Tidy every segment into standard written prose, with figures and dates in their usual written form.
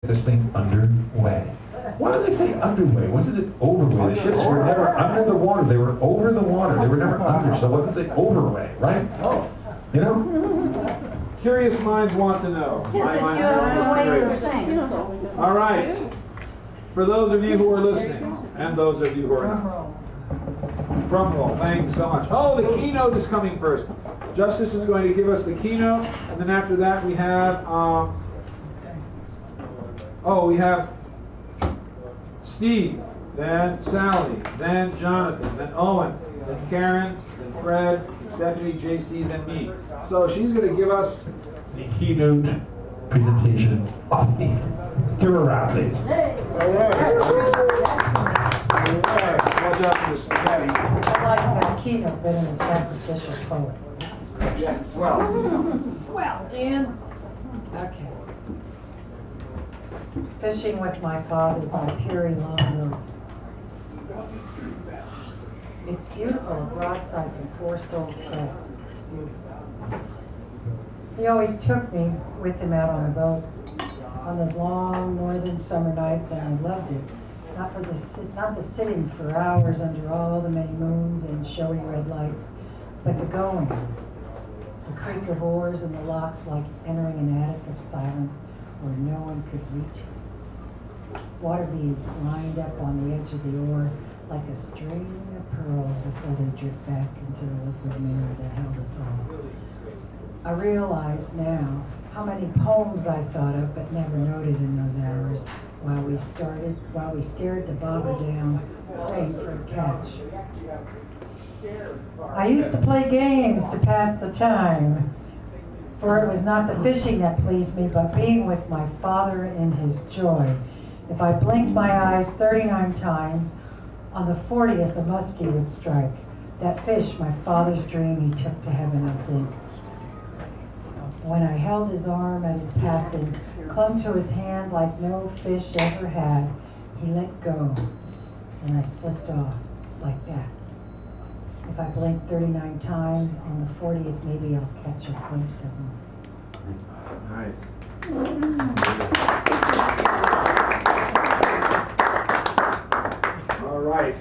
this thing underway. Why do they say underway? Wasn't it overway? The ships were never under the water. They were over the water. They were never under. So what does it say overway, right? You know? Curious minds want to know. My mind's great. All right. For those of you who are listening, and those of you who are not. Drum roll. Thank you so much. Oh, the keynote is coming first. Justice is going to give us the keynote, and then after that we have, we have Steve, then Sally, then Jonathan, then Owen, then Karen, then Fred, then Stephanie, JC, then me. So she's going to give us the keynote presentation of the evening. Give her a round, please. Watch out for this spaghetti. I like my keynote better than sacrificial poet. Yeah, swell. Swell, Dan. Okay. Fishing with my father by Perry Long. It's beautiful, a broadside from Four Souls Press. He always took me with him out on the boat on those long northern summer nights, and I loved it. Not the sitting for hours under all the many moons and showy red lights, but the going. The creak of oars and the locks like entering an attic of silence where no one could reach us. Water beads lined up on the edge of the oar like a string of pearls before they dripped back into the liquid mirror that held us all. I realize now how many poems I thought of but never noted in those hours while we stared the bobber down, praying for a catch. I used to play games to pass the time, for it was not the fishing that pleased me, but being with my father in his joy. If I blinked my eyes 39 times, on the 40th a muskie would strike. That fish, my father's dream, he took to heaven, I think. When I held his arm at his passing, clung to his hand like no fish ever had, he let go, and I slipped off like that. If I blink 39 times, on the 40th maybe I'll catch a glimpse of him. Nice. All right.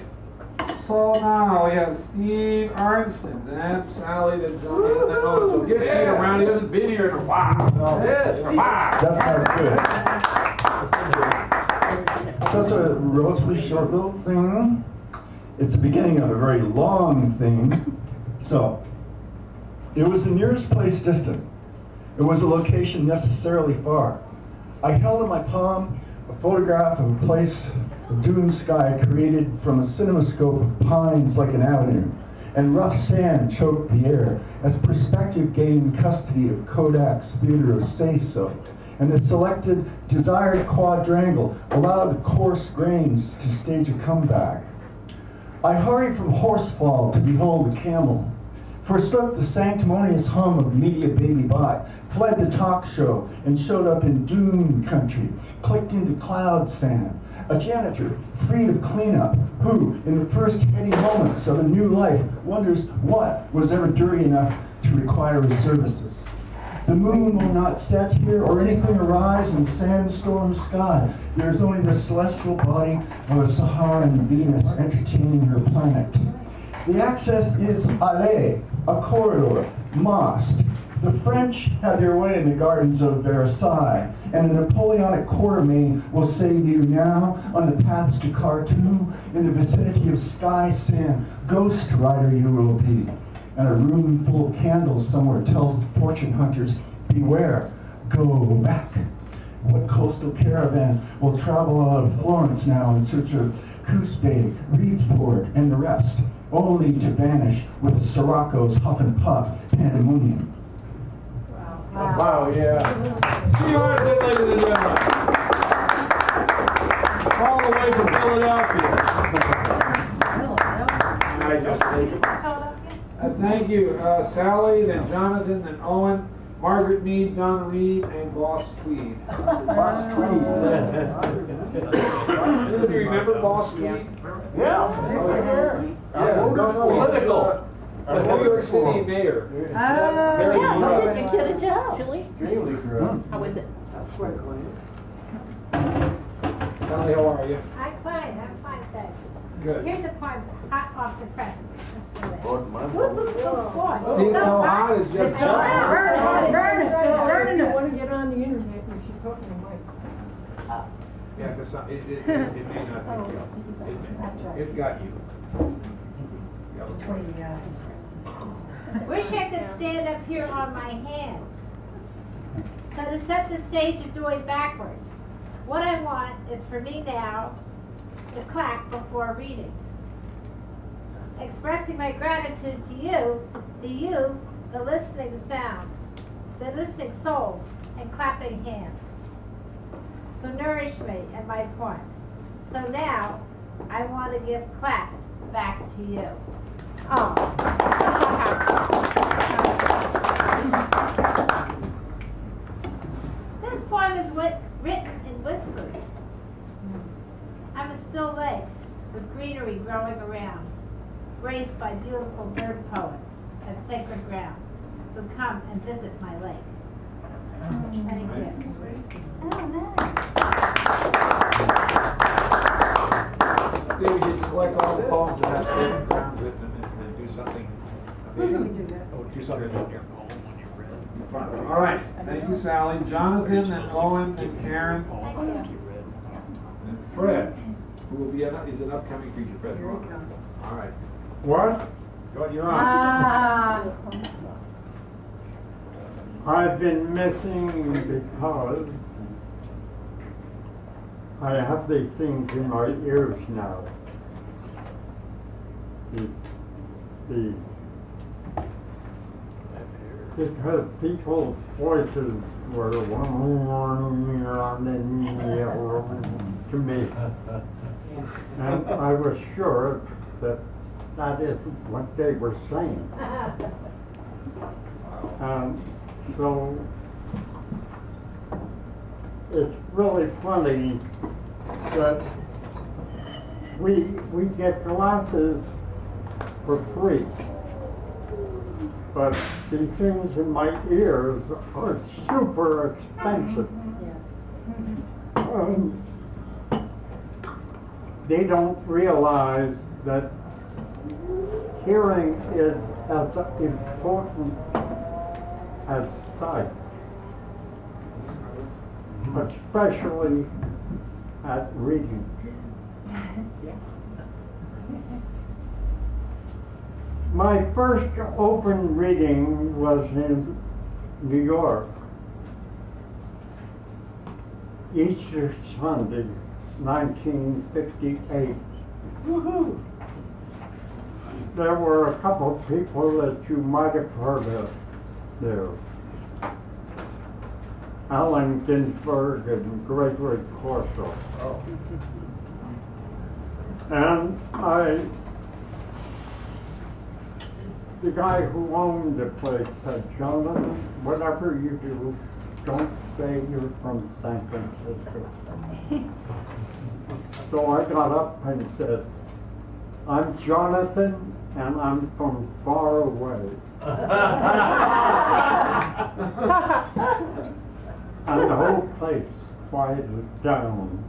So now we have Steve Arnston, then Sally, then Jonathan, then Owen. So give Steve a round. He hasn't been here in a while. That sounds good. Just a relatively short little thing. It's the beginning of a very long thing. So, it was the nearest place distant. It was a location necessarily far. I held in my palm a photograph of a place of dune sky created from a cinemascope of pines like an avenue, and rough sand choked the air as perspective gained custody of Kodak's theater of say-so, and the selected desired quadrangle allowed coarse grains to stage a comeback. I hurried from Horsefall to behold a camel, forsook the sanctimonious hum of Media Baby Bot, fled the talk show, and showed up in dune country, clicked into cloud sand, a janitor freed of cleanup, who, in the first heady moments of a new life, wonders what was ever dirty enough to require his services. The moon will not set here or anything arise in sandstorm sky. There is only the celestial body of a Saharan Venus entertaining her planet. The access is allée, a corridor, mosque. The French had their way in the gardens of Versailles, and the Napoleonic Quartermain will save you now on the paths to Khartoum, in the vicinity of Sky Sand. Ghost rider you will be. And a room full of candles somewhere tells the fortune hunters, beware, go back. What coastal caravan will travel out of Florence now in search of Coos Bay, Reedsport, and the rest, only to vanish with Sirocco's huff and puff pandemonium. Wow, yeah. Steve Arnston, ladies and gentlemen. All the way from Philadelphia. Thank you, Sally, then Jonathan, then Owen, Margaret Mead, Donna Reed, and Boss Tweed. Boss Tweed. Do you remember Boss Tweed? Yeah. Political. The New York City mayor. Yeah, how did you get a job? Chili? Really, girl. How is it? Sally, how are you? I'm fine, thanks. Good. Here's a poem hot off the press. That's for See, See, it's so hot, it's just Burn it. You want to get on the internet, you should talk to the mic. Yeah, because it may not be you. That's right. It got you. Between the eyes. Wish I could stand up here on my hands. So to set the stage of doing backwards, what I want is for me now to clap before reading. Expressing my gratitude to you, the listening sounds, the listening souls, and clapping hands, who nourish me and my poems. So now, I want to give claps back to you. Oh. This poem is written in whispers. I'm a still lake with greenery growing around, graced by beautiful bird poets at sacred grounds who come and visit my lake. Thank you. Oh, nice. Maybe we should collect all the poems that have sacred grounds written in it and do something. We can do that. Oh, do something. All right, thank you, Sally. Jonathan and Owen and Karen Thank you. and Fred, who will be is an upcoming feature. Fred, Here you're it on. comes. All right, What? go ahead, you're on. I've been missing because I have these things in my ears now. These. Because people's voices were to me. And I was sure that that isn't what they were saying. So it's really funny that we get glasses for free, but these things in my ears are super expensive. They don't realize that hearing is as important as sight, especially at reading. My first open reading was in New York, Easter Sunday, 1958. Woohoo! There were a couple of people that you might have heard of there. Allen Ginsberg and Gregory Corso. Oh. And the guy who owned the place said, Jonathan, whatever you do, don't say you're from San Francisco. So I got up and said, I'm Jonathan, and I'm from far away. And the whole place quieted down.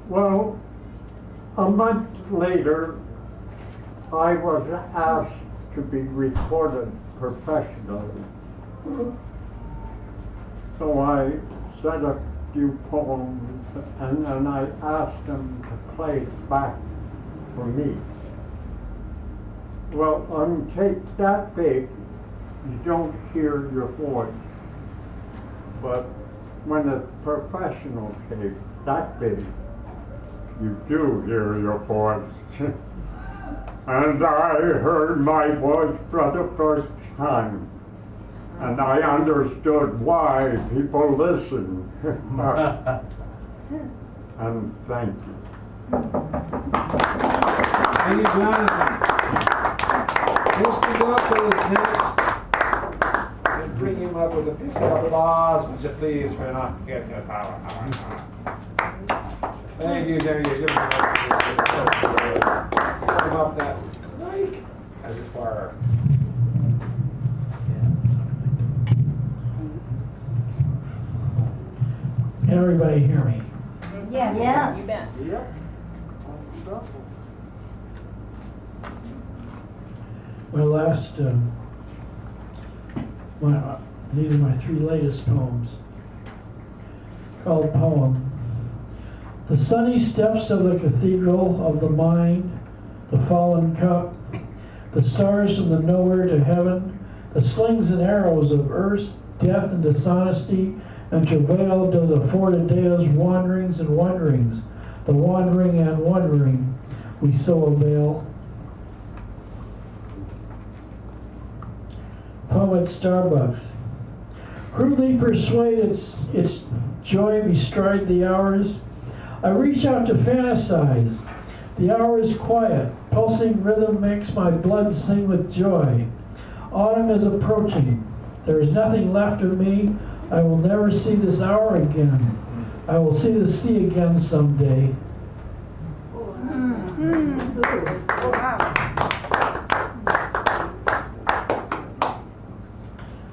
Well, a month later, I was asked to be recorded professionally. So I said a few poems, and then I asked them to play it back for me. Well, on tape that big, you don't hear your voice. But when it's professional tape that big, you do hear your voice. And I heard my voice for the first time. And I understood why people listen. And thank you. Thank you, Jonathan. Mr. Doctor is next. And bring him up with a piece of applause, would you please, for not getting us out. Thank you, thank you. What about that mic? As it were. Can everybody hear me? Yes. You bet. Yep. My last, these are my 3 latest poems. Called Poem. The sunny steps of the cathedral of the mind, the fallen cup, the stars from the nowhere to heaven, the slings and arrows of earth's death and dishonesty, and travail does afford a day's wanderings and wonderings, the wandering and wondering we so avail. Poem at Starbucks. Crudely persuade its joy bestride the hours. I reach out to fantasize. The hour is quiet. Pulsing rhythm makes my blood sing with joy. Autumn is approaching. There is nothing left of me. I will never see this hour again. I will see the sea again someday.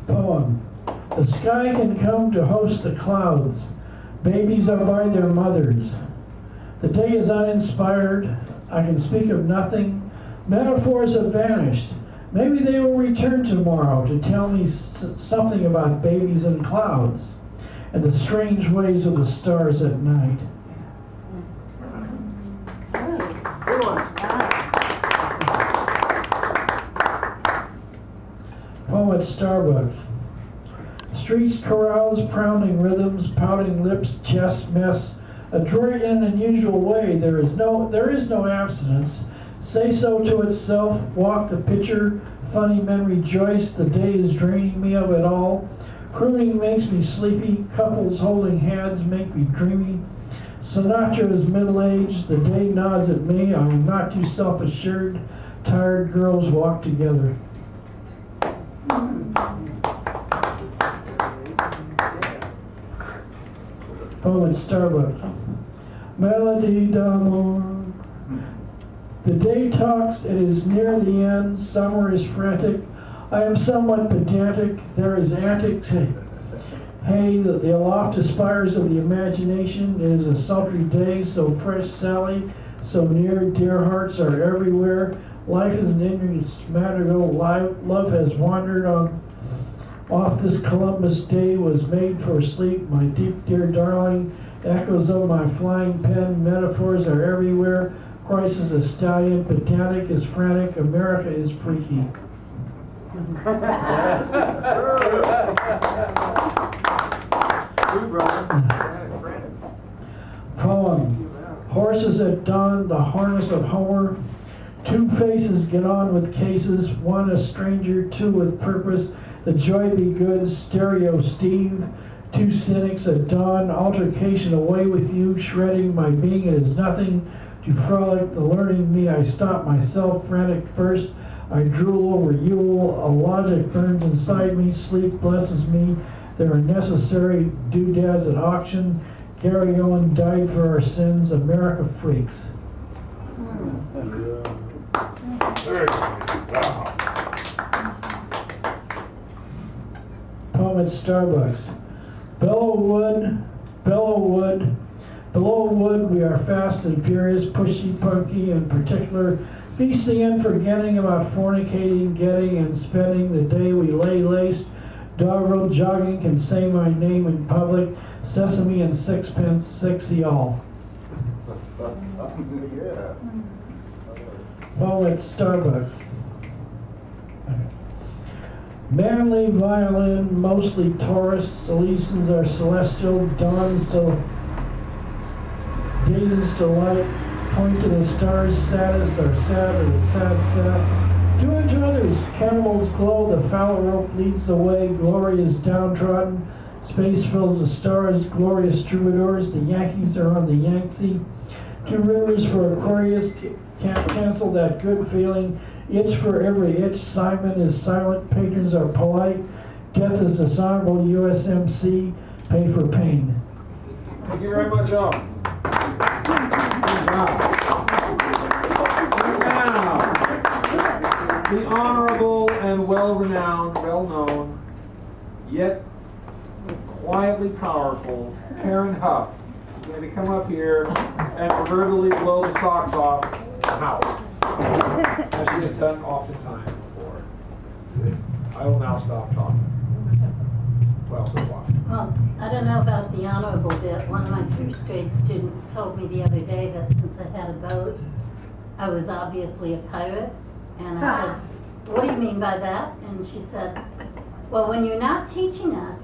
Poem. The sky can come to host the clouds. Babies are by their mothers. The day is uninspired. I can speak of nothing. Metaphors have vanished. Maybe they will return tomorrow to tell me something about babies and clouds and the strange ways of the stars at night. Good one. Poem at Starbucks. Streets carouse, pounding rhythms, pouting lips, chest mess. Adroit in an unusual way, there is no abstinence. Say so to itself, walk the pitcher, funny men rejoice, the day is draining me of it all. Crooning makes me sleepy, couples holding hands make me dreamy. Sinatra is middle-aged, the day nods at me, I am not too self-assured, tired girls walk together. Poem at Starbucks. Melody d'amour. The day talks, it is near the end, summer is frantic. I am somewhat pedantic, there is antic. Hey, the aloft aspires of the imagination. It is a sultry day, so fresh Sally, so near, dear hearts are everywhere. Life is an Indian madrigal, love has wandered on. Off this Columbus day was made for sleep, my deep dear darling. Echoes of my flying pen, metaphors are everywhere. Christ is a stallion, pedantic is frantic, America is freaky. Poem. Horses at dawn, the harness of Homer. 2 faces get on with cases, 1 a stranger, 2 with purpose. The joy be good, stereo Steve. 2 cynics at dawn, altercation away with you, shredding my being, it is nothing. To frolic the learning me, I stop myself, frantic first. I drool over Yule, a logic burns inside me, sleep blesses me. There are necessary doodads at auction. Gary Owen died for our sins, America freaks. Poem at Starbucks. Bellowwood, Bellowwood, Bellowwood, we are fast and furious, pushy, punky in particular, feasting and forgetting about fornicating, getting and spending the day we lay laced, doggerel jogging, can say my name in public, sesame and sixpence, 60 all. Yeah. Poem at Starbucks. Manly violin, mostly Taurus, Elysians are celestial, dawns to days to light, point to the stars, saddest are sad, or the sad. Do unto others, cannibals glow, the foul rope leads the way, glory is downtrodden, space fills the stars, glorious troubadours, the Yankees are on the Yangtze. 2 rivers for Aquarius, can't cancel that good feeling. Itch for every itch, Simon is silent, patrons are polite. Death is dishonorable, USMC, pay for pain. Thank you very much, all. Now, the honorable and well-renowned, well-known, yet quietly powerful Karen Huff is going to come up here and proverbially blow the socks off the house, as she has done oftentimes before. I will now stop talking. Well, so what? Well, I don't know about the honorable bit. One of my first grade students told me the other day that since I had a boat, I was obviously a pirate. And I said, what do you mean by that? And she said, well, when you're not teaching us,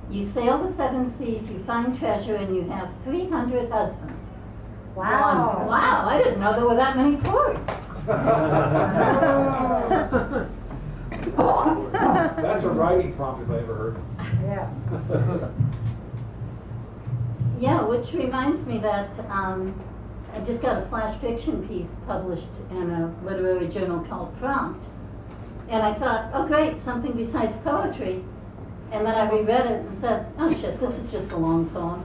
you sail the 7 seas, you find treasure, and you have 300 husbands. Wow. Wow, I didn't know there were that many ports. That's a writing prompt if I ever heard. Yeah. Yeah, which reminds me that I just got a flash fiction piece published in a literary journal called Prompt. And I thought, oh great, something besides poetry. And then I reread it and said, oh shit, this is just a long poem.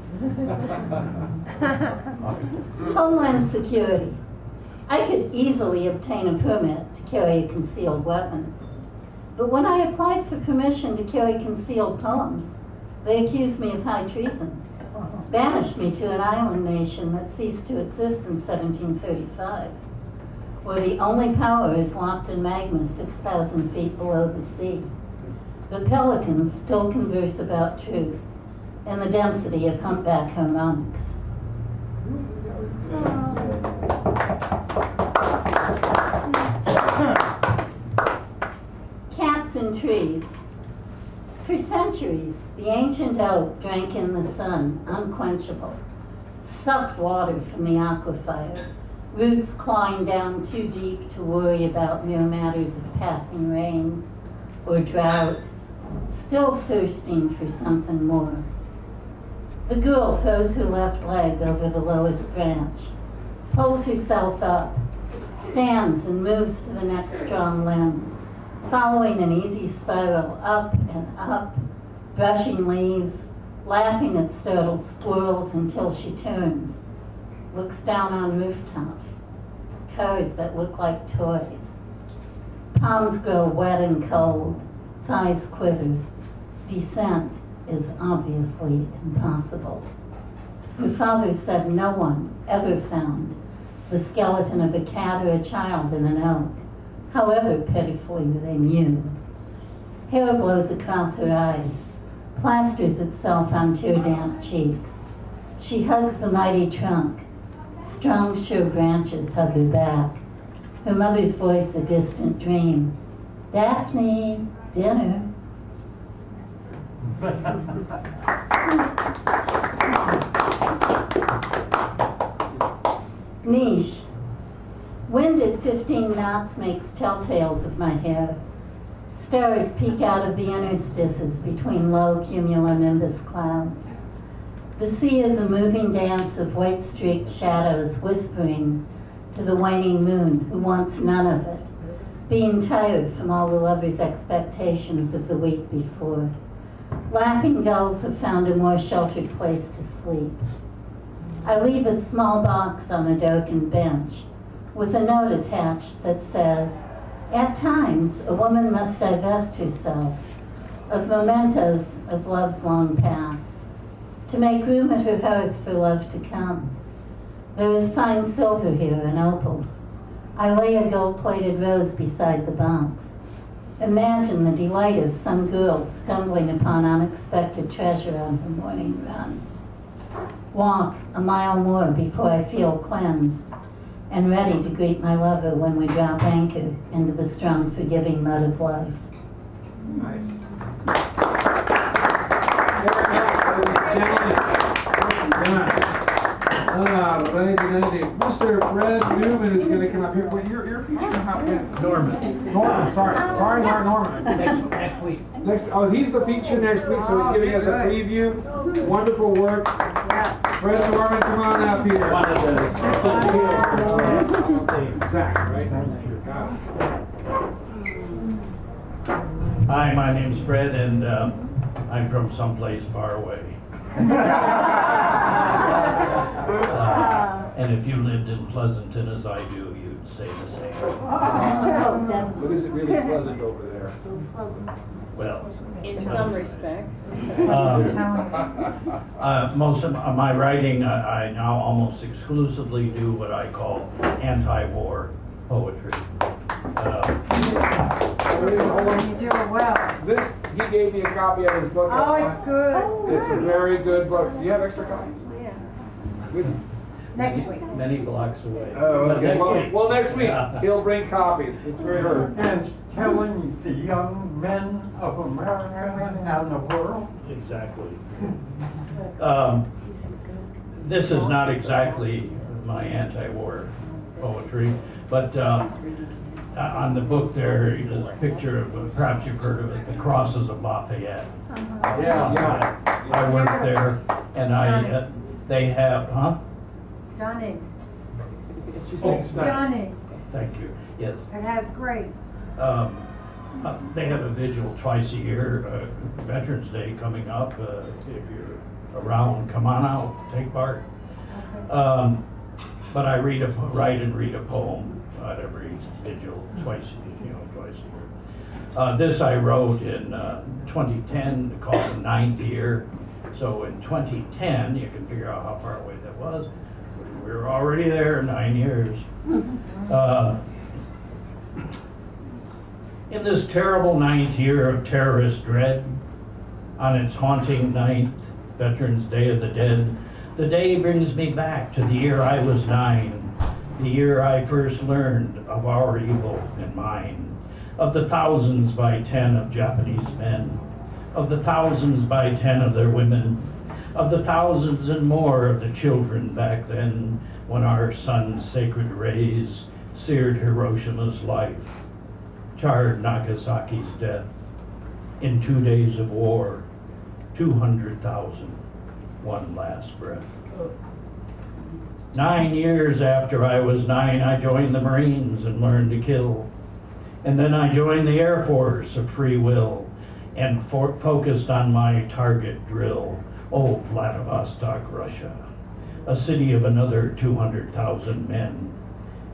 Homeland Security. I could easily obtain a permit to carry a concealed weapon. But when I applied for permission to carry concealed poems, they accused me of high treason, banished me to an island nation that ceased to exist in 1735, where the only power is locked in magma 6,000 feet below the sea. The pelicans still converse about truth and the density of humpback harmonics. Cats in trees. For centuries, the ancient oak drank in the sun, unquenchable, sucked water from the aquifer, roots clawing down too deep to worry about mere matters of passing rain or drought, still thirsting for something more. The girl throws her left leg over the lowest branch, pulls herself up, stands and moves to the next strong limb, following an easy spiral up and up, brushing leaves, laughing at startled squirrels until she turns, looks down on rooftops, cars that look like toys. Palms grow wet and cold, thighs quiver. Descent is obviously impossible. Her father said no one ever found the skeleton of a cat or a child in an oak, however pitifully they mew. Hair blows across her eyes, plasters itself on tear-damp cheeks. She hugs the mighty trunk. Strong, sure branches hug her back. Her mother's voice a distant dream. Daphne, dinner. Niche. Wind at 15 knots makes telltales of my hair. Stars peek out of the interstices between low cumulonimbus clouds. The sea is a moving dance of white-streaked shadows whispering to the waning moon who wants none of it, being tired from all the lovers' expectations of the week before. Laughing gulls have found a more sheltered place to sleep. I leave a small box on a darkened bench with a note attached that says, at times, a woman must divest herself of mementos of love's long past to make room at her hearth for love to come. There is fine silver here and opals. I lay a gold-plated rose beside the box. Imagine the delight of some girl stumbling upon unexpected treasure on her morning run. Walk a mile more before I feel cleansed and ready to greet my lover when we drop anchor into the strong, forgiving mud of life. Nice. Mr. Fred Newman is going to come up here. Well, you're featuring how Norman, sorry, Norman. Next week. He's the feature next week, so he's giving us a preview. Wonderful work. Fred Norman, come on up here. Zach, right? Got it. Hi, my name's Fred, and I'm from someplace far away. And if you lived in Pleasanton as I do, you'd say the same. But is it really pleasant over there? well. In some respects. Most of my writing, I now almost exclusively do what I call anti-war poetry. You do it well. This, he gave me a copy of his book. Oh, it's good. It's a very good book. Do you have extra copies? Yeah. Good. Next week. Many blocks away. Oh, But okay. next Well, week. well, next week Yeah. he'll bring copies. It's very good. And telling the young men of America and the world. Exactly. This is not exactly my anti-war poetry, but on the book there is a picture of, perhaps you've heard of it, the Crosses of Lafayette. Yeah. I worked there, and they have, Stunning. She said It's stunning. stunning. Thank you, yes. It has grace. They have a vigil twice a year, Veterans Day coming up. If you're around, come on out, take part. But I write and read a poem at every vigil twice a year. This I wrote in 2010, called the 9th year. So in 2010, you can figure out how far away that was. We were already there 9 years. In this terrible 9th year of terrorist dread, on its haunting 9th, Veterans Day of the Dead, the day brings me back to the year I was 9, the year I first learned of our evil and mine, of the thousands by 10 of Japanese men, of the thousands by 10 of their women, of the thousands and more of the children back then, when our sun's sacred rays seared Hiroshima's life, charred Nagasaki's death. In 2 days of war, 200,000, one last breath. 9 years after I was 9, I joined the Marines and learned to kill. And then I joined the Air Force of free will and focused on my target drill, old Vladivostok, Russia, a city of another 200,000 men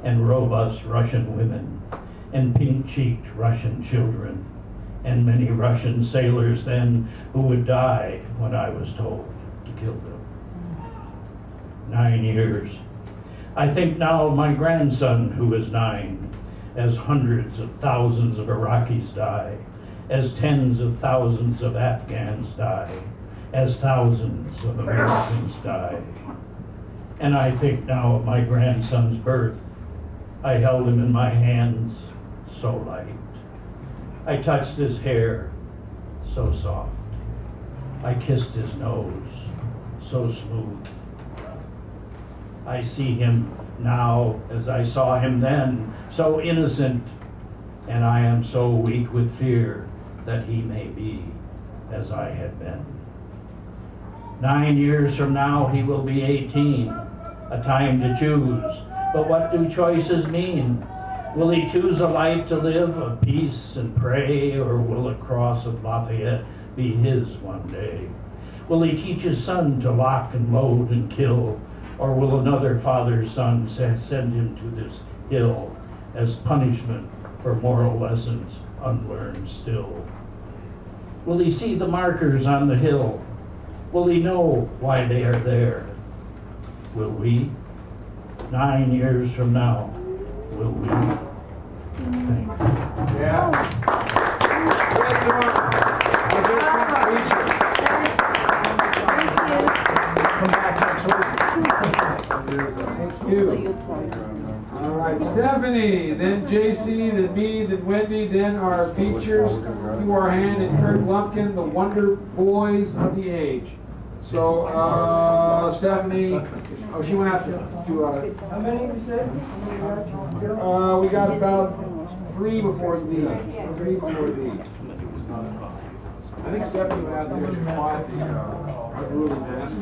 and robust Russian women and pink-cheeked Russian children and many Russian sailors then who would die when I was told to kill them. 9 years. I think now of my grandson who is 9, as hundreds of thousands of Iraqis die, as tens of thousands of Afghans die, as thousands of Americans die. And I think now of my grandson's birth. I held him in my hands, so light. I touched his hair, so soft. I kissed his nose, so smooth. I see him now as I saw him then, so innocent, and I am so weak with fear that he may be as I had been. 9 years from now, he will be 18, a time to choose. But what do choices mean? Will he choose a life to live of peace and pray, or will a cross of Lafayette be his one day? Will he teach his son to lock and load and kill, or will another father's son send him to this hill as punishment for moral lessons unlearned still? Will he see the markers on the hill? Will he know why they are there? Will we? 9 years from now, will we? Thank you. Yeah. Fred Dorn, the district preacher. Come back next week. Thank you. All right, Stephanie, then JC, then me, then Wendy, then our features, Hugh Arhan and Kurt Lumpkin, the Wonder Boys of the Age. So, Stephanie, oh, she went out to How many you said? we got about 3 before thee. 3 before thee. I think Stephanie went out there to quiet the unruly mass.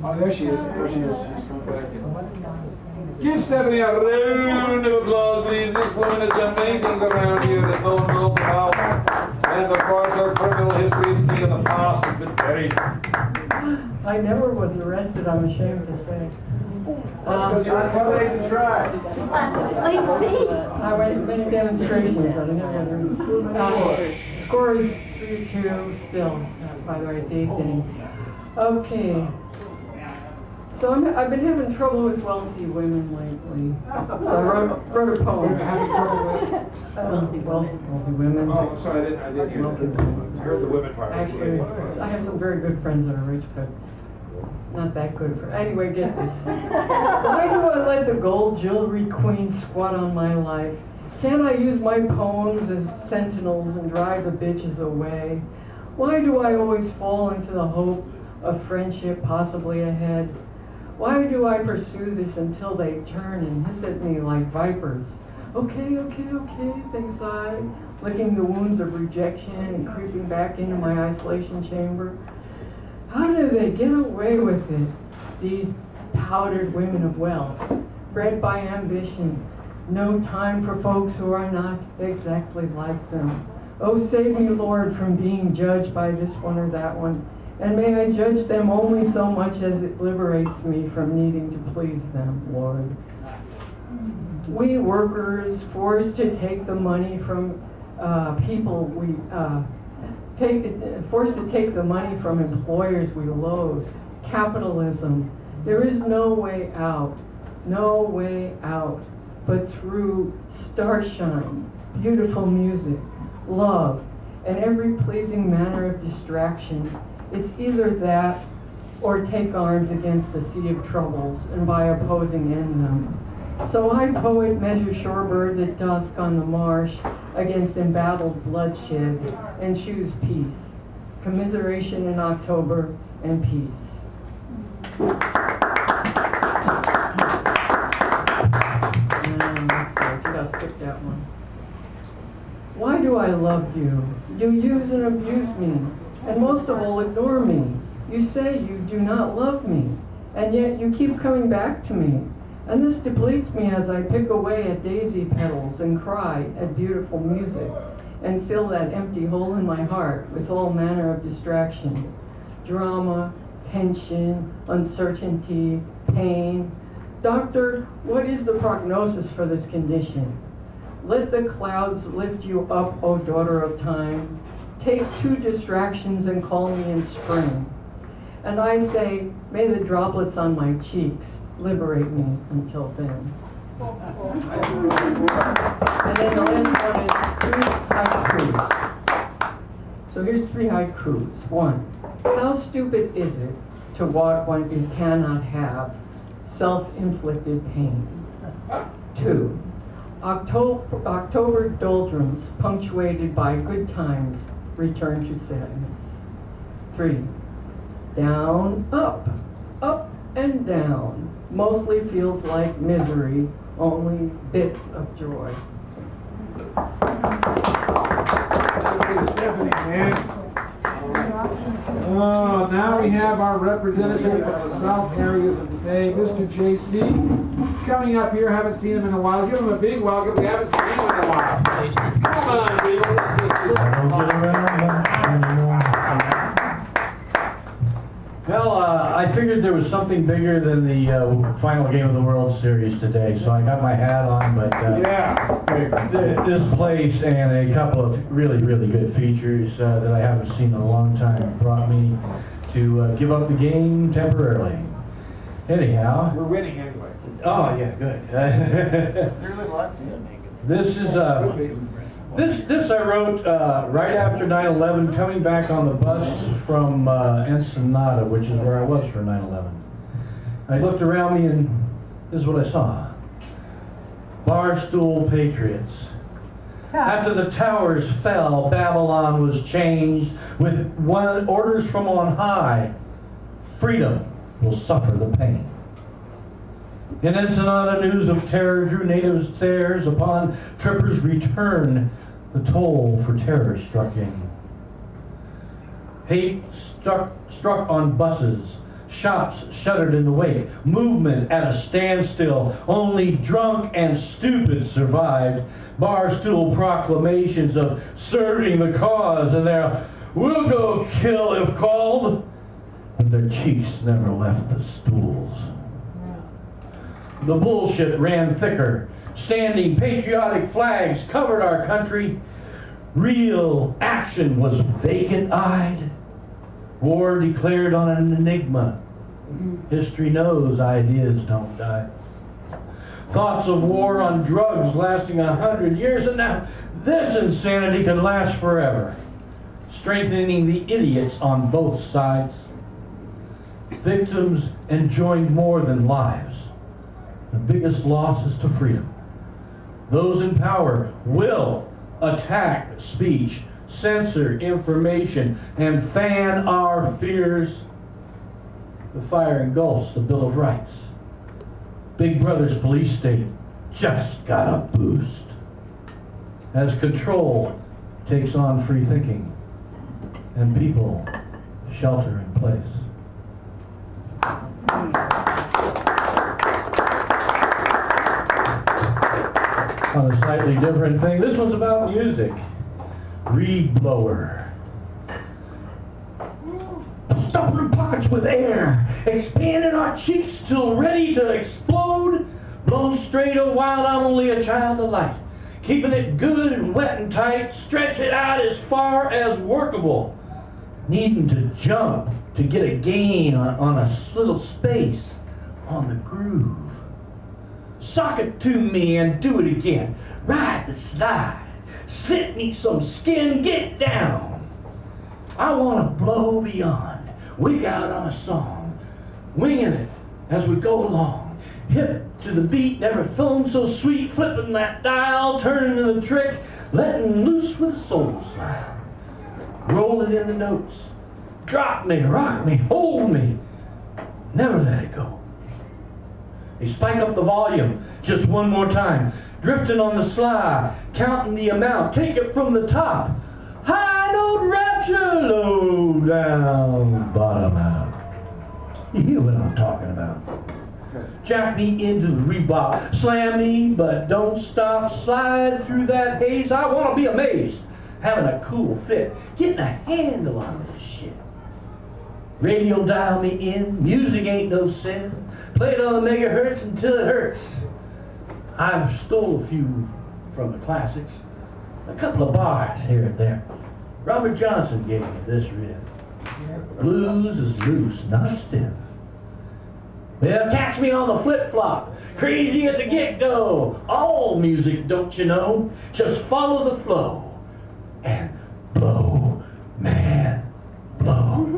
Oh, there she is. There she is. She's coming back in. Give Stephanie a round of applause, please. This woman has done many things around here that no one knows about. And of course, our criminal history is in the past. husband, Betty. I never was arrested, I'm ashamed to say. That's because you're too late to try. I went to many demonstrations, but I never. Score is 3-2 still. By the way, it's the 8th inning. Okay. So I've been having trouble with wealthy women lately. So I wrote a poem. You're having trouble with? Wealthy women. Oh, sorry, I didn't hear that. I heard the women part. Actually, I have some very good friends that are rich, but not that good. Anyway, get this. Why do I let the gold jewelry queen squat on my life? Can't I use my poems as sentinels and drive the bitches away? Why do I always fall into the hope of friendship possibly ahead? Why do I pursue this until they turn and hiss at me like vipers? Okay, thinks I, licking the wounds of rejection and creeping back into my isolation chamber. How do they get away with it, these powdered women of wealth, bred by ambition, no time for folks who are not exactly like them? Oh, save me, Lord, from being judged by this one or that one, and may I judge them only so much as it liberates me from needing to please them, Lord. We workers forced to take the money from people forced to take the money from employers we loathe. Capitalism. There is no way out, but through starshine, beautiful music, love, and every pleasing manner of distraction. It's either that or take arms against a sea of troubles and by opposing end them. So I, poet, measure shorebirds at dusk on the marsh against embattled bloodshed and choose peace, commiseration in October, and peace. Let's see, I think I'll skip that one. Why do I love you? You use and abuse me, and most of all ignore me. You say you do not love me, and yet you keep coming back to me. And this depletes me as I pick away at daisy petals and cry at beautiful music and fill that empty hole in my heart with all manner of distraction. Drama, tension, uncertainty, pain. Doctor, what is the prognosis for this condition? Let the clouds lift you up, O daughter of time. Take 2 distractions and call me in spring. And I say, may the droplets on my cheeks liberate me until then. And then the last one is 3 haikus. So here's 3 haikus. 1, how stupid is it to want what you cannot have? Self-inflicted pain. 2, October doldrums punctuated by good times return to sadness. 3, down, up and down. Mostly feels like misery, only bits of joy. Okay, Stephanie, man. Oh, now we have our representative from the south areas of the day, Mr. JC, coming up here. Haven't seen him in a while. Give him a big welcome. We haven't seen him in a while. Come on, people. Well, I figured there was something bigger than the final game of the World Series today, so I got my hat on, but this place and a couple of really, really good features that I haven't seen in a long time brought me to give up the game temporarily. Anyhow. We're winning anyway. Oh, yeah, good. This is This I wrote right after 9/11, coming back on the bus from Ensenada, which is where I was for 9/11. I looked around me and this is what I saw. Barstool patriots. After the towers fell, Babylon was changed with orders from on high. Freedom will suffer the pain. In Ensenada, news of terror drew native stares upon trippers' return. The toll for terror struck in. Hate struck on buses. Shops shuttered in the wake. Movement at a standstill. Only drunk and stupid survived. Barstool proclamations of serving the cause, and their "we'll go kill if called" cheeks never left the stools. The bullshit ran thicker. Standing patriotic flags covered our country. Real action was vacant-eyed. War declared on an enigma. History knows ideas don't die. Thoughts of war on drugs lasting 100 years, and now this insanity can last forever. Strengthening the idiots on both sides. Victims enjoying more than lives. The biggest loss is to freedom. Those in power will attack speech, censor information, and fan our fears. The fire engulfs the Bill of Rights. Big Brother's police state just got a boost. As control takes on free thinking and people shelter in place. On a slightly different thing, this one's about music. Reed blower. Stuffing pockets with air, expanding our cheeks till ready to explode. Blown straight while I'm only a child of light. Keeping it good and wet and tight, stretch it out as far as workable. Needing to jump to get a gain on a little space on the groove. Sock it to me and do it again. Ride the slide. Slip me some skin, get down. I want to blow beyond. Wig out on a song. Winging it as we go along. Hip to the beat, never feeling so sweet. Flipping that dial, turning to the trick. Letting loose with a soul slide. Rolling in the notes. Drop me, rock me, hold me. Never let it go. They spike up the volume just one more time. Drifting on the sly, counting the amount. Take it from the top. High note rapture, low down, bottom out. You hear what I'm talking about. Jack me into the Reebok. Slam me, but don't stop. Slide through that haze. I want to be amazed. Having a cool fit. Getting a handle on this shit. Radio dial me in. Music ain't no sin. Play it on the megahertz until it hurts. I've stole a few from the classics. A couple of bars here and there. Robert Johnson gave me this riff. Blues is loose, not stiff. Well, catch me on the flip-flop. Crazy as a get-go. All music, don't you know? Just follow the flow. And blow, man, blow.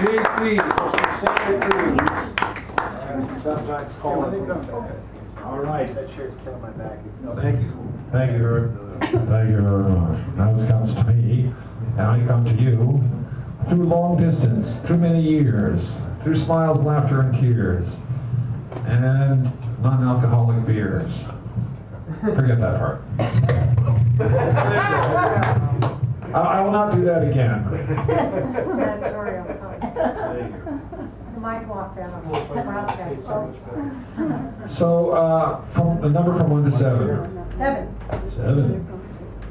JC, sometimes call it. All right. That chair's killing my back. Thank you. Thank you very much. Now this comes to me, and I come to you through long distance, through many years, through smiles, laughter, and tears, and non-alcoholic beers. Forget that part. I will not do that again. The mic walked out. So, from the number from 1 to 7. 7. 7.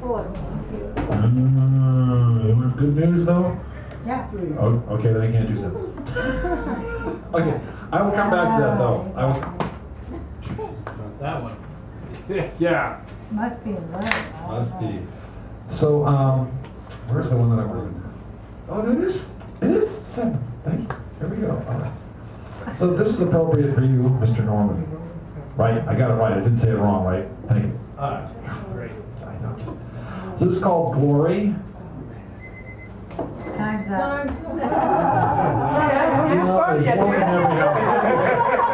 4. You want good news though? Yeah. Oh, okay, then I can't do 7. Okay, I will come back to that though. I will. That one. Yeah. Must be 11. Must be. So, where's the one that I wanted? Oh, it is 7. Thank you. Here we go. All right. So this is appropriate for you, Mr. Norman. Right? I got it right. I didn't say it wrong, right? Thank you. Great. I know. So this is called Glory. Time's up.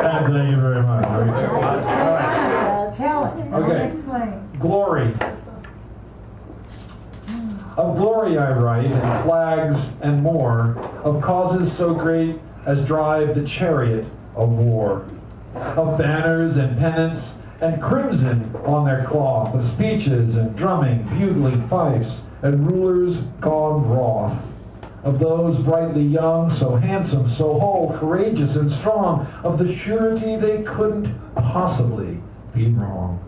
Thank you very much. All right. Tell it. Okay. Explain. Glory. Of glory I write, and flags and more, of causes so great as drive the chariot of war, of banners and pennants and crimson on their cloth, of speeches and drumming, bugling, fifes, and rulers gone wroth, of those brightly young, so handsome, so whole, courageous and strong, of the surety they couldn't possibly be wrong.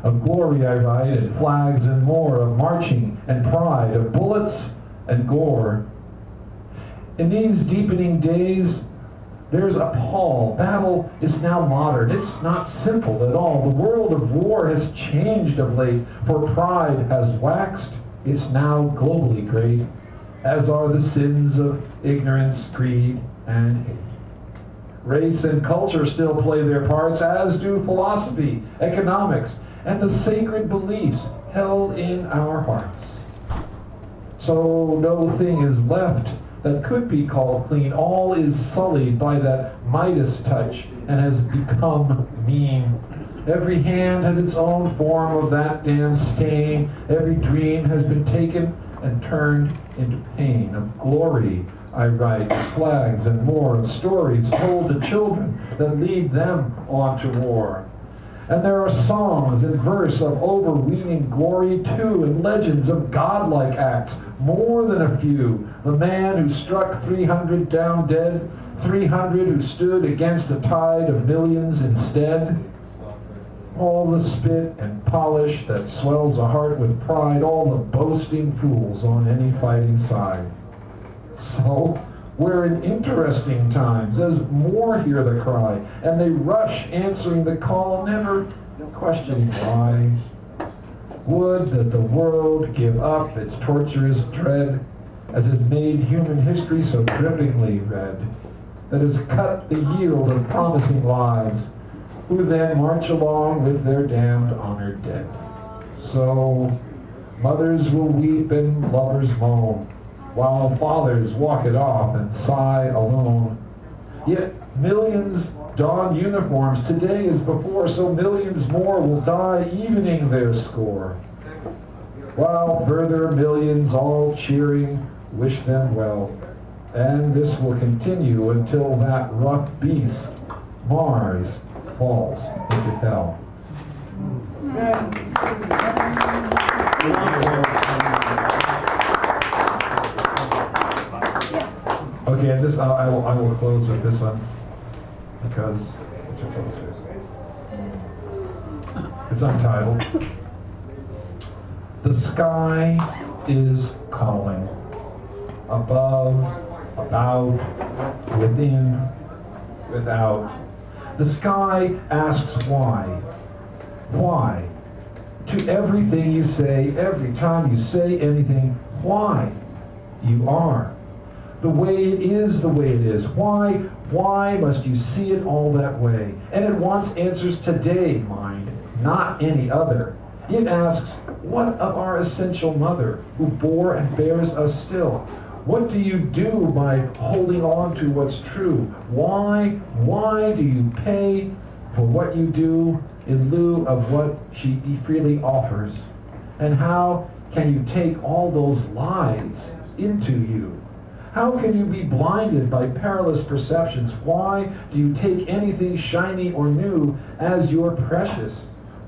Of glory I write, and flags and more, of marching and pride, of bullets and gore. In these deepening days, there's a pall. Battle is now modern. It's not simple at all. The world of war has changed of late, for pride has waxed. It's now globally great, as are the sins of ignorance, greed, and hate. Race and culture still play their parts, as do philosophy, economics, and the sacred beliefs held in our hearts. So no thing is left that could be called clean. All is sullied by that Midas touch and has become mean. Every hand has its own form of that damn stain. Every dream has been taken and turned into pain. Of glory I write, flags and more, of stories told to children that lead them on to war. And there are songs and verse of overweening glory too, and legends of godlike acts, more than a few. The man who struck 300 down dead, 300 who stood against a tide of millions instead. All the spit and polish that swells a heart with pride, all the boasting fools on any fighting side. So, we're in interesting times, as more hear the cry, and they rush answering the call, never questioning why. Would that the world give up its torturous dread, as has made human history so drippingly red, that has cut the yield of promising lives, who then march along with their damned honored dead. So, mothers will weep and lovers moan, while fathers walk it off and sigh alone. Yet millions don uniforms today as before, so millions more will die evening their score. While further millions all cheering wish them well. And this will continue until that rough beast, Mars, falls into hell. Okay, and this I will close with this one because it's a closer. It's untitled. The sky is calling. Above, about, within, without. The sky asks why. Why? To everything you say, every time you say anything, why? You are. The way it is the way it is. Why must you see it all that way? And it wants answers today, mind, not any other. It asks, what of our essential mother, who bore and bears us still? What do you do by holding on to what's true? Why do you pay for what you do in lieu of what she freely offers? And how can you take all those lies into you? How can you be blinded by perilous perceptions? Why do you take anything shiny or new as your precious?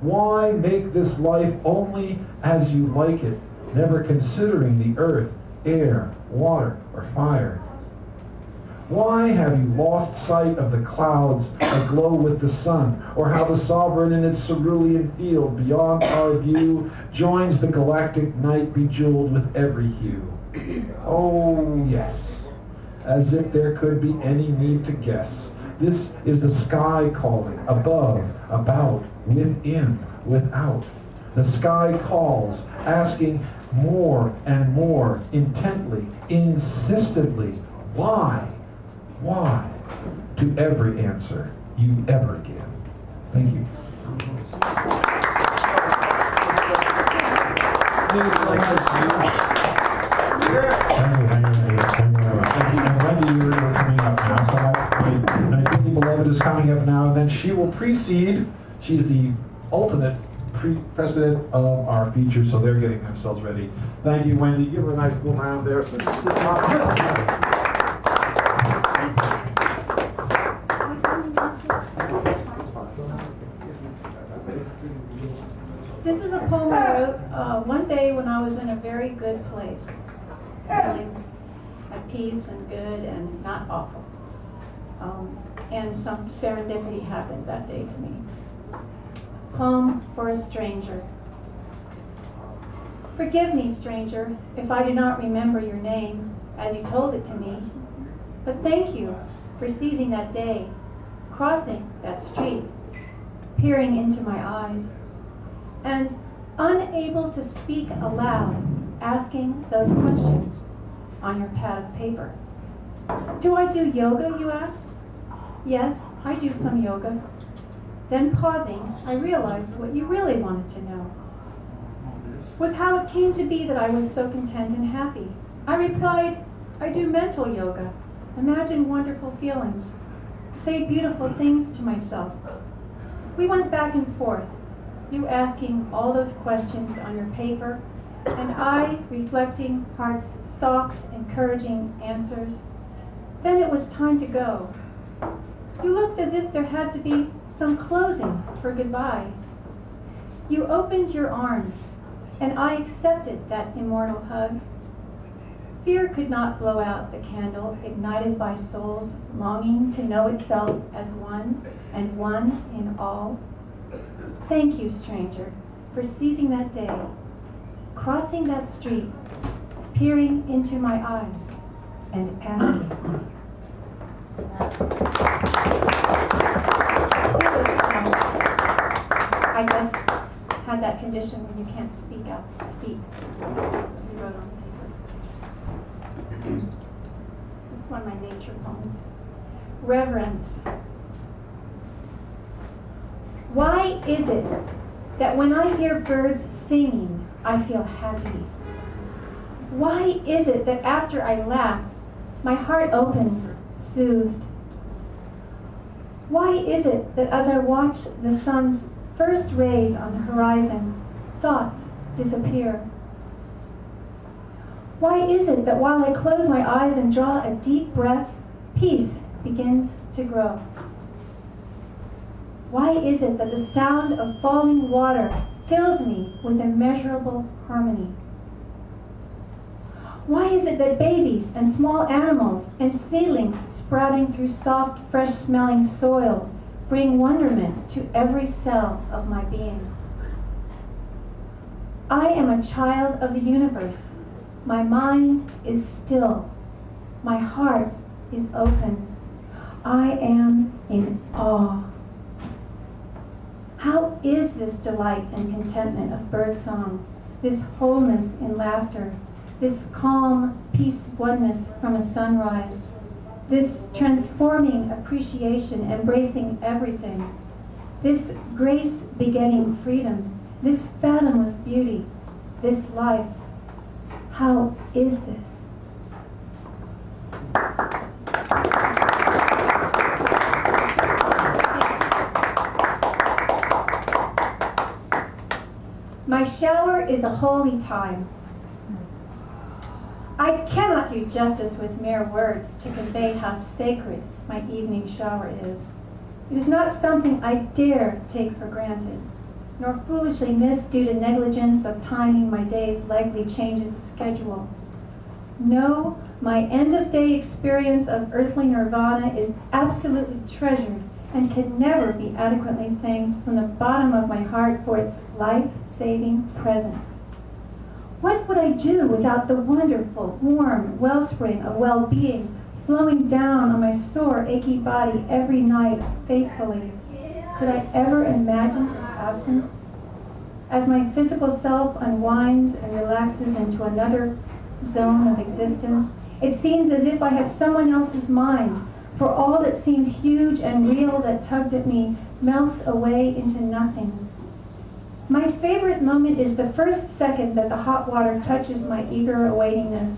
Why make this life only as you like it, never considering the earth, air, water, or fire? Why have you lost sight of the clouds aglow with the sun, or how the sovereign in its cerulean field beyond our view joins the galactic night bejeweled with every hue? Oh, yes, as if there could be any need to guess. This is the sky calling, above, about, within, without. The sky calls, asking more and more, intently, insistently, why? Why? To every answer you ever give. Thank you. And Wendy, you're coming up now. So my dearly beloved is coming up now, and then she will precede. She's the ultimate precedent of our feature, so they're getting themselves ready. Thank you, Wendy. Give her a nice little round there. So this is a poem I wrote one day when I was in a very good place, feeling at peace and good and not awful. And some serendipity happened that day to me. Home for a Stranger. Forgive me, stranger, if I do not remember your name as you told it to me, but thank you for seizing that day, crossing that street, peering into my eyes, and unable to speak aloud, asking those questions on your pad of paper. Do I do yoga, you asked? Yes, I do some yoga. Then pausing, I realized what you really wanted to know was how it came to be that I was so content and happy. I replied, I do mental yoga, imagine wonderful feelings, say beautiful things to myself. We went back and forth, you asking all those questions on your paper, and I reflecting heart's soft, encouraging answers. Then it was time to go. You looked as if there had to be some closing for goodbye. You opened your arms, and I accepted that immortal hug. Fear could not blow out the candle ignited by souls longing to know itself as one and one in all. Thank you, stranger, for seizing that day, crossing that street, peering into my eyes, and asking. I just had that condition when you can't speak out. Speak. You wrote on paper. This is one of my nature poems. Reverence. Why is it that when I hear birds singing, I feel happy? Why is it that after I laugh, my heart opens, soothed? Why is it that as I watch the sun's first rays on the horizon, thoughts disappear? Why is it that while I close my eyes and draw a deep breath, peace begins to grow? Why is it that the sound of falling water fills me with immeasurable harmony? Why is it that babies and small animals and seedlings sprouting through soft, fresh-smelling soil bring wonderment to every cell of my being? I am a child of the universe. My mind is still. My heart is open. I am in awe. How is this delight and contentment of birdsong, this wholeness in laughter, this calm peace oneness from a sunrise, this transforming appreciation embracing everything, this grace begetting freedom, this fathomless beauty, this life? How is this? My shower is a holy time. I cannot do justice with mere words to convey how sacred my evening shower is. It is not something I dare take for granted, nor foolishly miss due to negligence of timing my day's likely changes of schedule. No, my end-of-day experience of earthly nirvana is absolutely treasured and can never be adequately thanked from the bottom of my heart for its life-saving presence. What would I do without the wonderful, warm wellspring of well-being flowing down on my sore, achy body every night faithfully? Could I ever imagine its absence? As my physical self unwinds and relaxes into another zone of existence, it seems as if I have someone else's mind, for all that seemed huge and real that tugged at me melts away into nothing. My favorite moment is the first second that the hot water touches my eager awaitingness,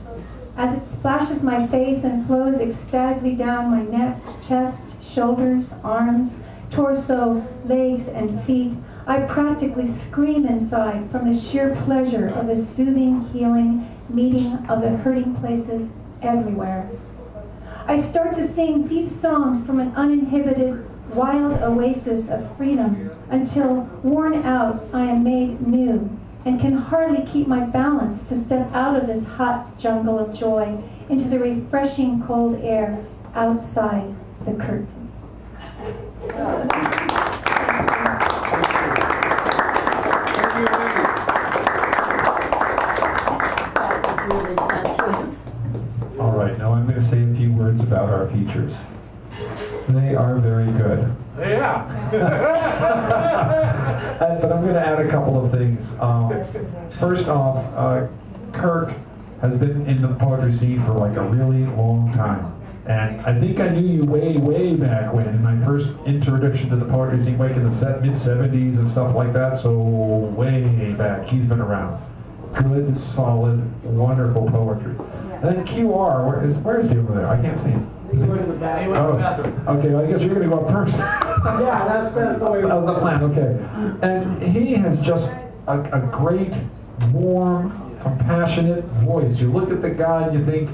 as it splashes my face and flows ecstatically down my neck, chest, shoulders, arms, torso, legs, and feet. I practically scream inside from the sheer pleasure of the soothing, healing meeting of the hurting places everywhere. I start to sing deep songs from an uninhibited, wild oasis of freedom until, worn out, I am made new and can hardly keep my balance to step out of this hot jungle of joy into the refreshing cold air outside the curtain. lectures. They are very good. Yeah. But I'm going to add a couple of things. First off, Kirk has been in the poetry scene for like a really long time. And I think I knew you way, way back when, in my first introduction to the poetry scene, like in the mid-70s and stuff like that, so way back, he's been around. Good, solid, wonderful poetry. And then QR, where is he over there? I can't see him. He's going to the bathroom. Okay, well, I guess you're going to go up first. Yeah, that's all we That was the plan, okay. And he has just a great, warm, compassionate voice. You look at the guy and you think,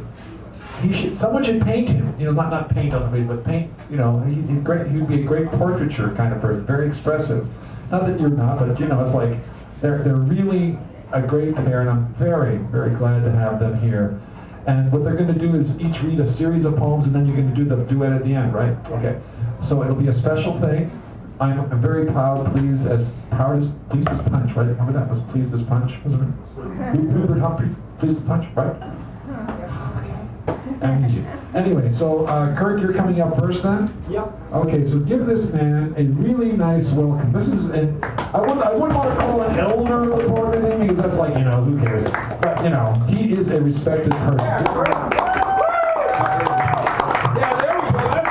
someone should paint him. You know, not paint on the face, but paint, you know, he'd be a great portraiture kind of person, very expressive. Not that you're not, but you know, it's like, they're really a great pair, and I'm very, very glad to have them here. And what they're going to do is each read a series of poems, and then you're going to do the duet at the end, right? Okay. So it'll be a special thing. I'm very pleased as pleased as punch, right? Remember that was pleased as punch, wasn't it? Hubert Humphrey, pleased as punch, right? Anyway, so Kirk, you're coming up first then? Yep. Okay, so give this man a really nice welcome. This is, and I wouldn't want to call an elder or anything because that's like, you know, who cares? But, you know, he is a respected person. Yeah, there we go. That's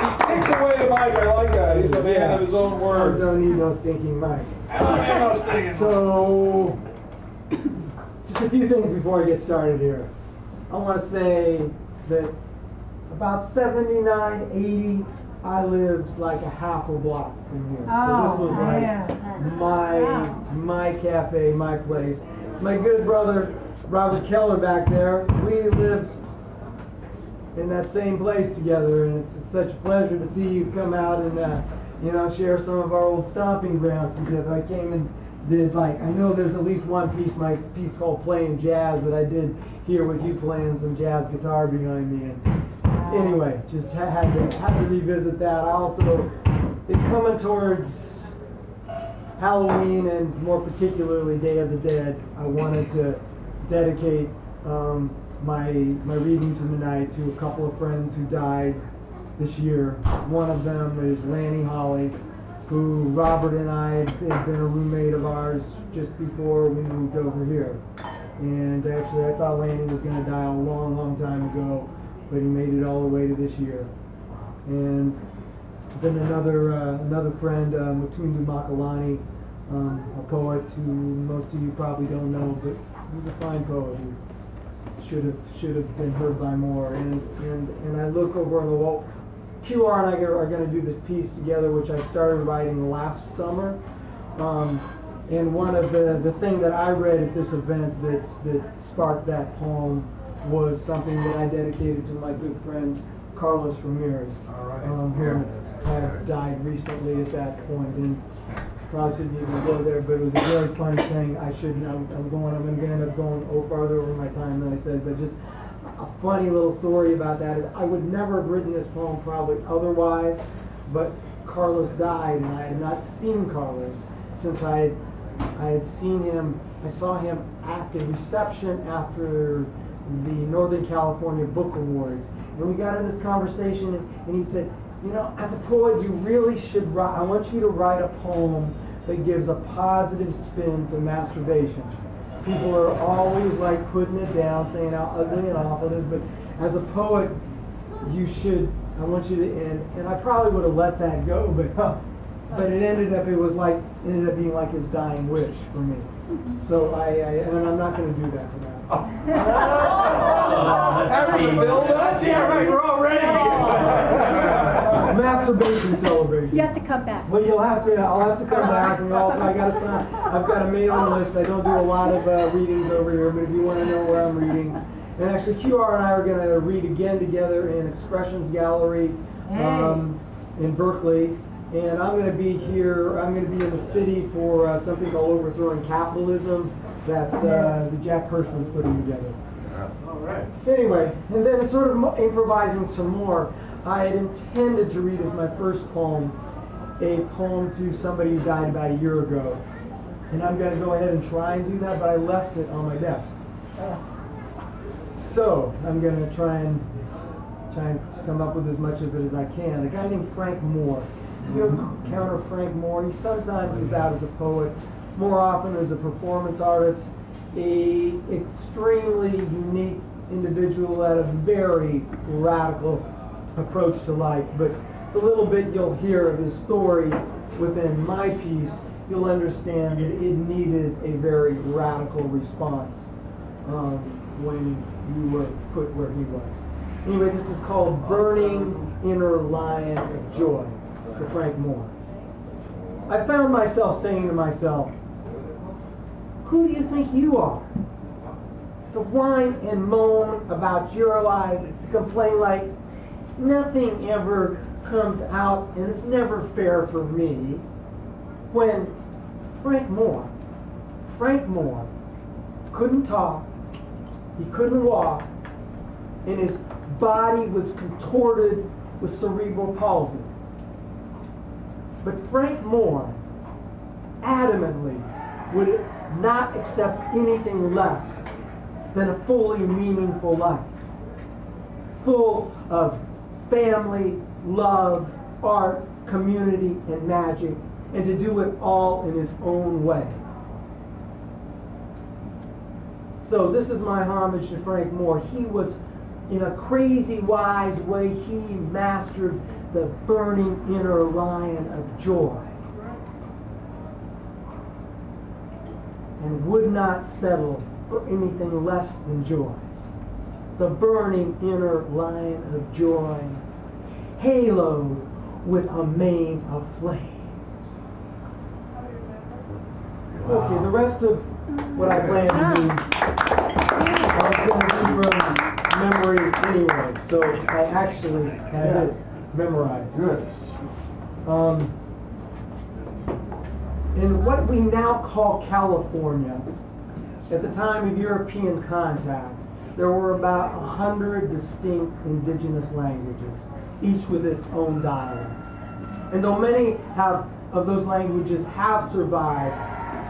he takes away the mic. I like that. He's a man of his own words. I don't need no stinking mic. I don't need no stinking mic. So, just a few things before I get started here. I want to say that about 79, 80, I lived like a half a block from here. So this was like my cafe, my place. My good brother, Robert Keller back there, we lived in that same place together, and it's such a pleasure to see you come out and you know, share some of our old stomping grounds together. I came and did, like, I know there's at least one piece, my piece called Playing Jazz, that I did here with you playing some jazz guitar behind me. And anyway, just had to revisit that. I also, it's coming towards Halloween and more particularly Day of the Dead. I wanted to dedicate my reading tonight to a couple of friends who died this year. One of them is Lanny Holly, who Robert and I had been a roommate of ours just before we moved over here. And actually I thought Lanny was going to die a long, long time ago, but he made it all the way to this year. And then another friend, Matundu Makalani, a poet who most of you probably don't know, but he was a fine poet who should have been heard by more. And I look over on the wall. QR and I are going to do this piece together, which I started writing last summer. And one of the thing that I read at this event that sparked that poem was something that I dedicated to my good friend Carlos Ramirez, who had died recently at that point. And probably shouldn't even go there, but it was a very fun thing. I'm going to end up going farther over my time than I said, but just a funny little story about that is I would never have written this poem probably otherwise, but Carlos died, and I had not seen Carlos since I had seen him. I saw him at the reception after the Northern California Book Awards, and we got in this conversation, and he said, you know, as a poet, you really should write, I want you to write a poem that gives a positive spin to masturbation. People are always like putting it down, saying how ugly and awful it is, but as a poet, you should, I want you to end, and I probably would have let that go, but it ended up being like his dying wish for me. So and I'm not going to do that tonight. After the build-up? Yeah, right, we're all ready. Masturbation celebration. You have to come back. But I'll have to come back, and also I've got a mailing list. I don't do a lot of readings over here, but if you want to know where I'm reading. And actually QR and I are going to read again together in Expressions Gallery in Berkeley. And I'm going to be here, I'm going to be in the city for something called Overthrowing Capitalism. That's the Jack Hirschman's putting together. All right. Anyway, and then sort of improvising some more. I had intended to read as my first poem a poem to somebody who died about a year ago. And I'm going to go ahead and try and do that, but I left it on my desk. So I'm going to try and come up with as much of it as I can. A guy named Frank Moore. You encounter Frank Moore. He sometimes was out as a poet, more often as a performance artist. A extremely unique individual at a very radical approach to life. But the little bit you'll hear of his story within my piece, you'll understand that it needed a very radical response when you were put where he was. Anyway, this is called Burning Inner Lion of Joy for Frank Moore. I found myself saying to myself, who do you think you are? To whine and moan about your life, to complain like nothing ever comes out and it's never fair for me. When Frank Moore couldn't talk, he couldn't walk, and his body was contorted with cerebral palsy. But Frank Moore adamantly would not accept anything less than a fully meaningful life, full of family, love, art, community, and magic, and to do it all in his own way. So this is my homage to Frank Moore. He was, in a crazy wise way, he mastered the burning inner lion of joy and would not settle for anything less than joy. The burning inner lion of joy, haloed with a mane of flames. Okay, the rest of what I plan to do, I was going to do from memory anyway, so I actually had it memorized. Good. In what we now call California, at the time of European contact, there were about 100 distinct indigenous languages, each with its own dialects. And though many of those languages have survived,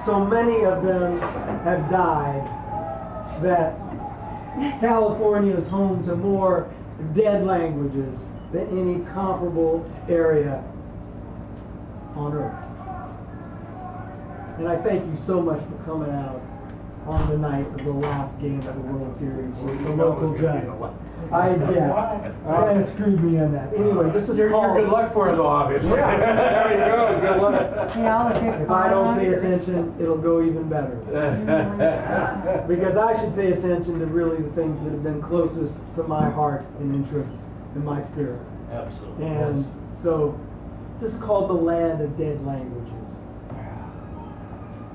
so many of them have died that California is home to more dead languages than any comparable area on Earth. And I thank you so much for coming out on the night of the last game of the World Series with the local Giants. Kind of screwed me on that. Anyway, this is called... You're good luck for it, though, obviously. Yeah, there you go. Good luck. If I don't pay attention, it'll go even better. Because I should pay attention to really the things that have been closest to my heart and interests and my spirit. Absolutely. And so, this is called the land of dead languages.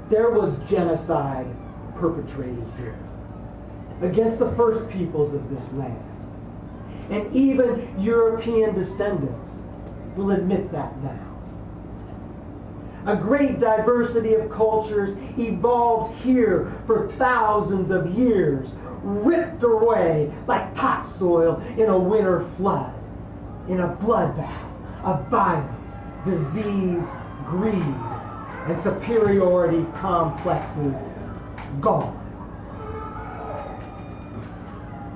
There was genocide perpetrated here against the first peoples of this land. And even European descendants will admit that now. A great diversity of cultures evolved here for thousands of years, ripped away like topsoil in a winter flood, in a bloodbath of violence, disease, greed, and superiority complexes gone.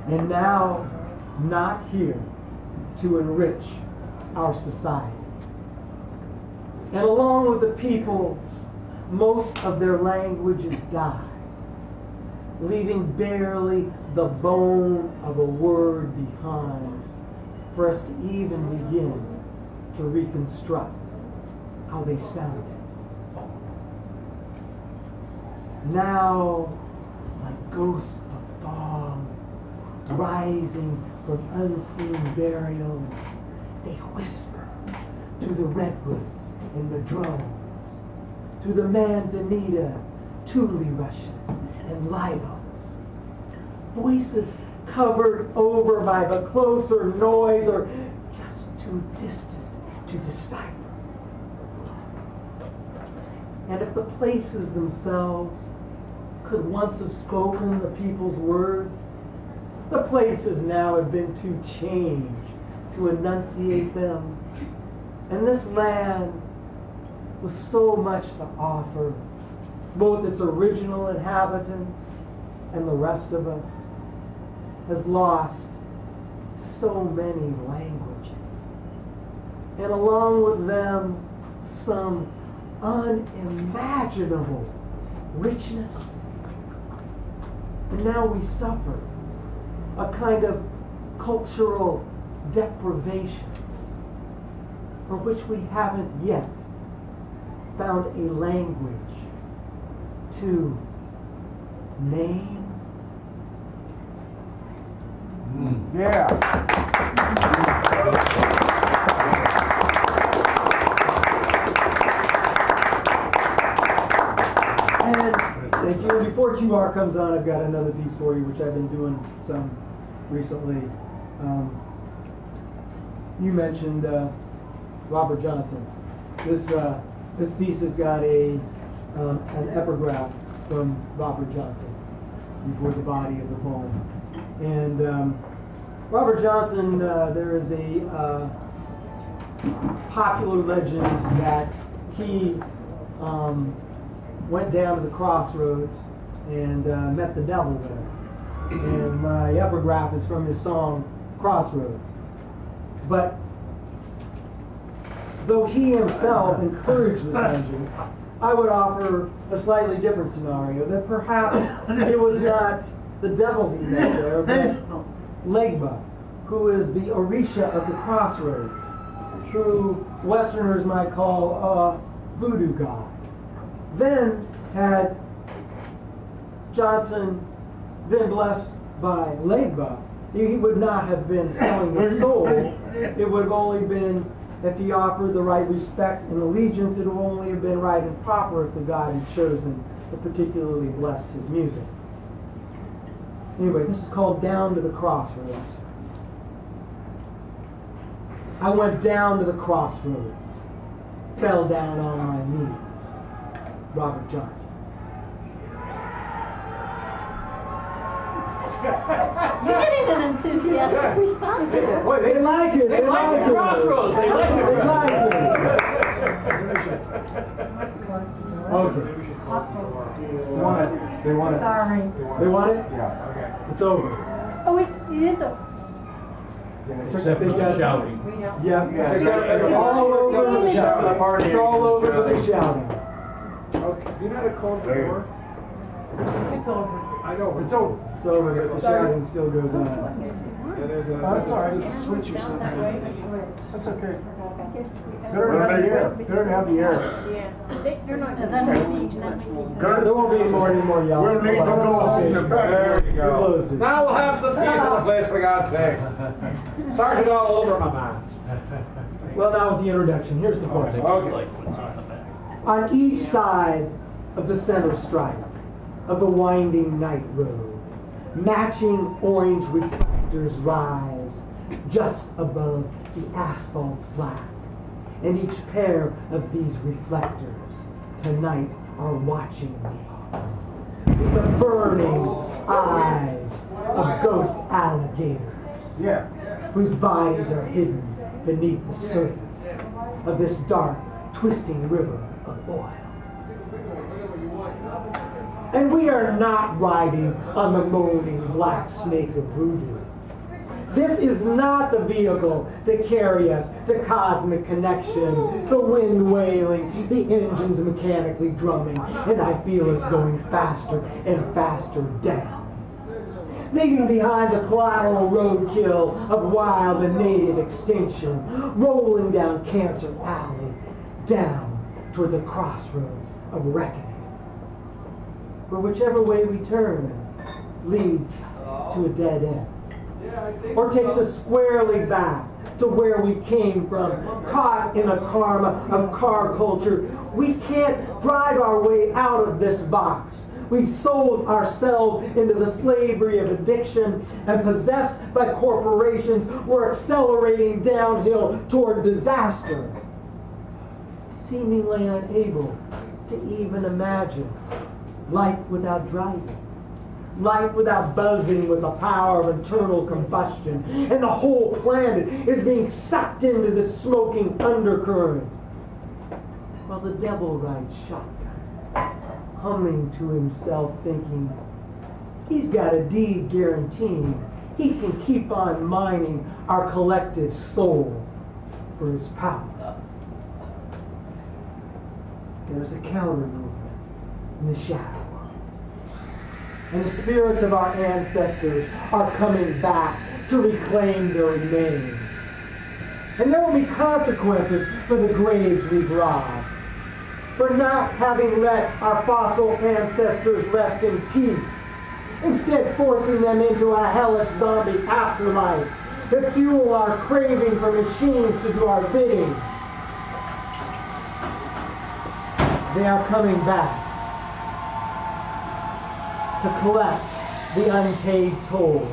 And now, not here to enrich our society. And along with the people, most of their languages die, leaving barely the bone of a word behind for us to even begin to reconstruct how they sounded. Now, like ghosts of fog, rising from unseen burials, they whisper through the redwoods and madrones, through the manzanita, tule rushes, and live oaks. Voices covered over by the closer noise or just too distant to decipher. And if the places themselves could once have spoken the people's words, the places now have been too changed to enunciate them. And this land with so much to offer, both its original inhabitants and the rest of us, has lost so many languages, and along with them, some unimaginable richness. And now we suffer a kind of cultural deprivation for which we haven't yet found a language to name. Yeah. And thank you. Before QR comes on, I've got another piece for you, which I've been doing some recently. You mentioned Robert Johnson. This piece has got an epigraph from Robert Johnson before the body of the poem. And Robert Johnson, there is a popular legend that he went down to the crossroads and met the devil there. And my epigraph is from his song, Crossroads. But though he himself encouraged this legend, I would offer a slightly different scenario, that perhaps it was not the devil he met there, but Legba, who is the Orisha of the crossroads, who Westerners might call a voodoo god. Then, had Johnson been blessed by Legba, he would not have been selling his soul. It would have only been, if he offered the right respect and allegiance, it would only have been right and proper if the god had chosen to particularly bless his music. Anyway, this is called Down to the Crossroads. I went down to the crossroads, fell down on my knees. Robert Johnson. You're getting an enthusiastic response here. Boy, they like it. They like it. Crossroads. They like it. They like it. Okay. They want it. They want it. Sorry. They want it? Yeah. Okay. It's over. Oh, it is a. Except for the shouting. Yeah. It's all over the shouting. It's all over the shouting. Okay. Do you know how to close the door? It's over. I know, but it's over. It's over, but the shouting still goes on. Yeah, there's a, Oh, it's all right. there's a switch or something. That's okay. Better to have the air. Better to have the air. Yeah, they're not gonna need too much more. There won't be any more yelling. We'll need to go home to bed. There you We go. closed it. Now we'll have some peace in the place, for God's sakes. Sergeant all over my mind. Well, now with the introduction, here's the point. Okay. On each side of the center stripe of the winding night road, matching orange reflectors rise just above the asphalt's black. And each pair of these reflectors tonight are watching me with the burning eyes of ghost alligators, whose bodies are hidden beneath the surface of this dark, twisting river of oil. And we are not riding on the moaning black snake of voodoo. This is not the vehicle to carry us to cosmic connection, the wind wailing, the engines mechanically drumming, and I feel us going faster and faster down. Leaving behind the collateral roadkill of wild and native extinction, rolling down Cancer Alley, down toward the crossroads of reckoning. For whichever way we turn leads to a dead end, or takes us squarely back to where we came from, caught in the karma of car culture. We can't drive our way out of this box. We've sold ourselves into the slavery of addiction, and possessed by corporations, we're accelerating downhill toward disaster, seemingly unable to even imagine life without driving, life without buzzing with the power of internal combustion, and the whole planet is being sucked into this smoking undercurrent, while the devil rides shotgun, humming to himself, thinking he's got a deed guaranteeing he can keep on mining our collective soul for his power. There's a counter movement in the shadow. And the spirits of our ancestors are coming back to reclaim their remains. And there will be consequences for the graves we've robbed, for not having let our fossil ancestors rest in peace, instead forcing them into a hellish zombie afterlife that fuel our craving for machines to do our bidding. They are coming back to collect the unpaid tolls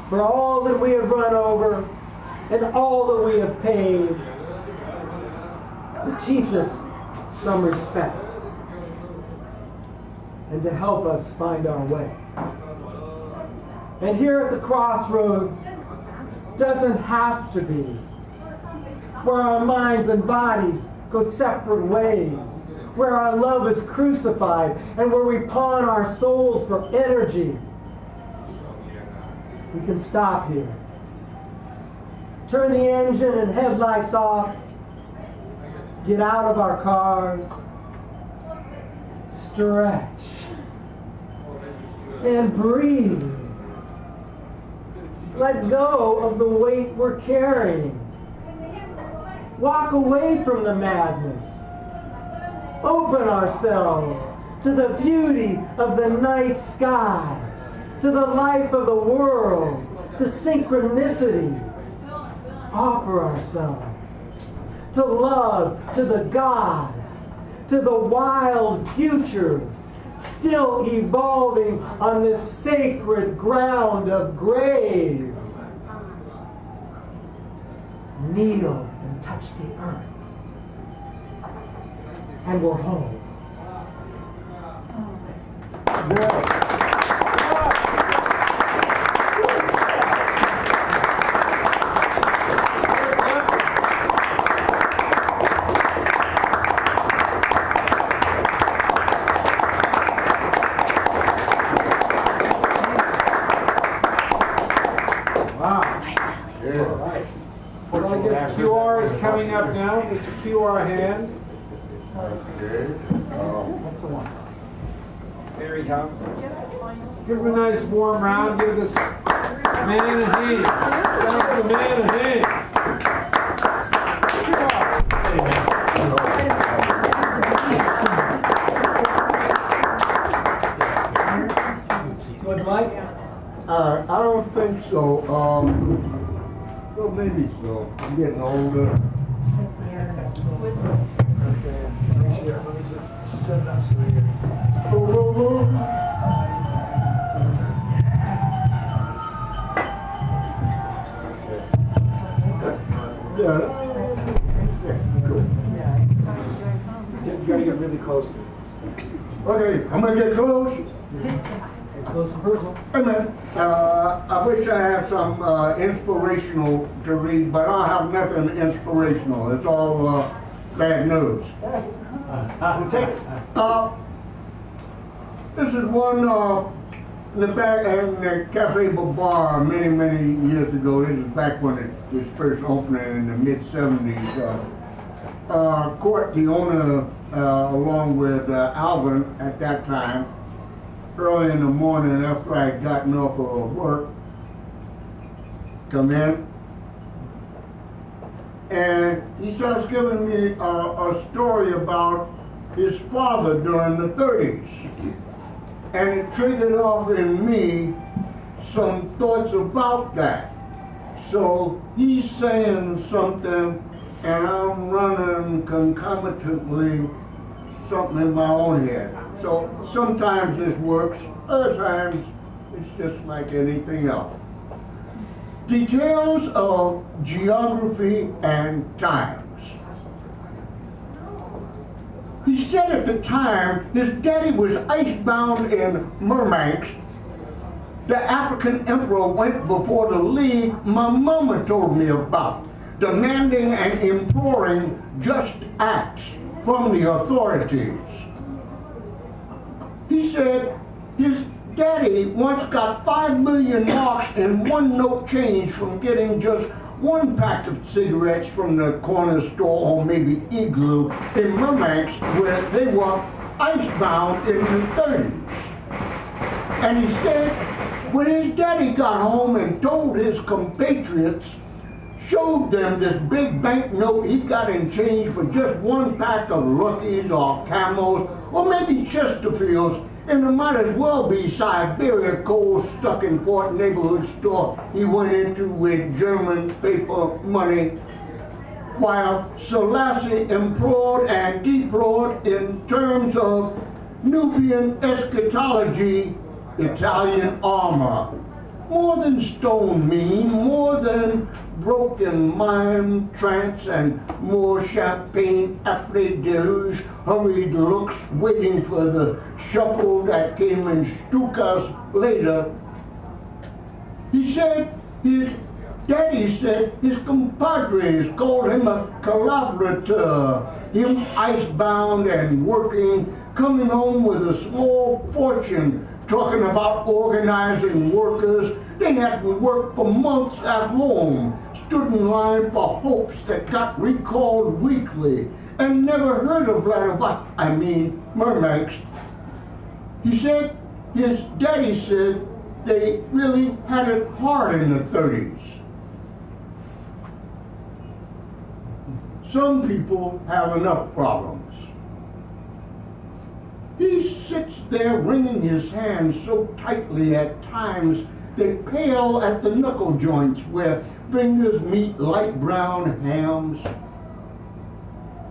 for all that we have run over and all that we have paid, to teach us some respect and to help us find our way. And here at the crossroads doesn't have to be, where our minds and bodies go separate ways, where our love is crucified and where we pawn our souls for energy. We can stop here. Turn the engine and headlights off. Get out of our cars. Stretch. And breathe. Let go of the weight we're carrying. Walk away from the madness. Open ourselves to the beauty of the night sky, to the life of the world, to synchronicity. Offer ourselves to love, to the gods, to the wild future, still evolving on this sacred ground of graves. Kneel and touch the earth, and we're home. Yeah. QR is coming up now. Get your QR hand. That's the one. There he comes. Give him a nice warm round. Give this man a hand. Give the man a hand. Good, Mike? I don't think so. Well, maybe so. I'm getting older. Okay. Here, let me just set it up so here. Yeah. You gotta get really close to it. Okay, I'm gonna get close. Close and personal. Hey man, I wish I had some inspirational to read, but I have nothing inspirational. It's all bad news. We'll take it. This is one in the back in the Cafe Bar many years ago. This is back when it was first opening in the mid-70s. Court, the owner, along with Alvin at that time, early in the morning after I had gotten off of work, come in, and he starts giving me a story about his father during the 30s. And it triggered off in me some thoughts about that. So he's saying something, and I'm running concomitantly something in my own head. So sometimes this works, other times it's just like anything else. Details of geography and times. He said at the time his daddy was icebound in Murmansk. The African emperor went before the league my mama told me about, demanding and imploring just acts from the authorities. He said his Daddy once got 5 million marks in one note change from getting just one pack of cigarettes from the corner store or maybe Igloo in Murmansk where they were icebound in the 30s. And he said when his daddy got home and told his compatriots, showed them this big banknote he got in change for just one pack of Luckies or Camels or maybe Chesterfields, and it might as well be Siberia coal stuck in Fort neighborhood store he went into with German paper money, while Selassie implored and deplored in terms of Nubian eschatology, Italian armor. More than stone mean, more than broken mime trance, and more champagne après deluge, hurried looks waiting for the shuffle that came in Stukas later. He said, his daddy said his compadres called him a collaborator, him icebound and working, coming home with a small fortune, talking about organizing workers. They hadn't worked for months at home, stood in line for hopes that got recalled weekly, and never heard of Murmansk. He said, his daddy said they really had it hard in the 30s. Some people have enough problems. He sits there wringing his hands so tightly at times they pale at the knuckle joints where fingers meet light brown hams.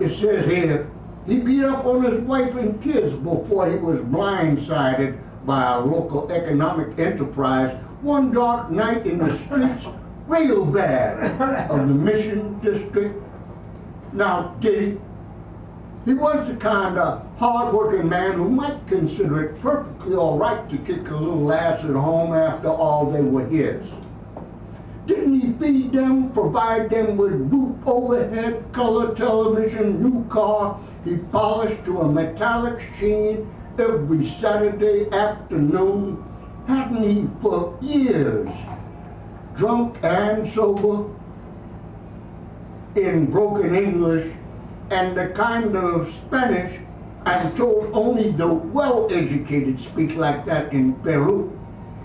It says here, he beat up on his wife and kids before he was blindsided by a local economic enterprise one dark night in the streets real bad of the Mission District. Now, did he was the kind of hard-working man who might consider it perfectly all right to kick a little ass at home after all they were his. Didn't he feed them, provide them with roof overhead, color television, new car he polished to a metallic sheen every Saturday afternoon? Hadn't he for years, drunk and sober, in broken English, and the kind of Spanish I'm told only the well-educated speak like that in Peru.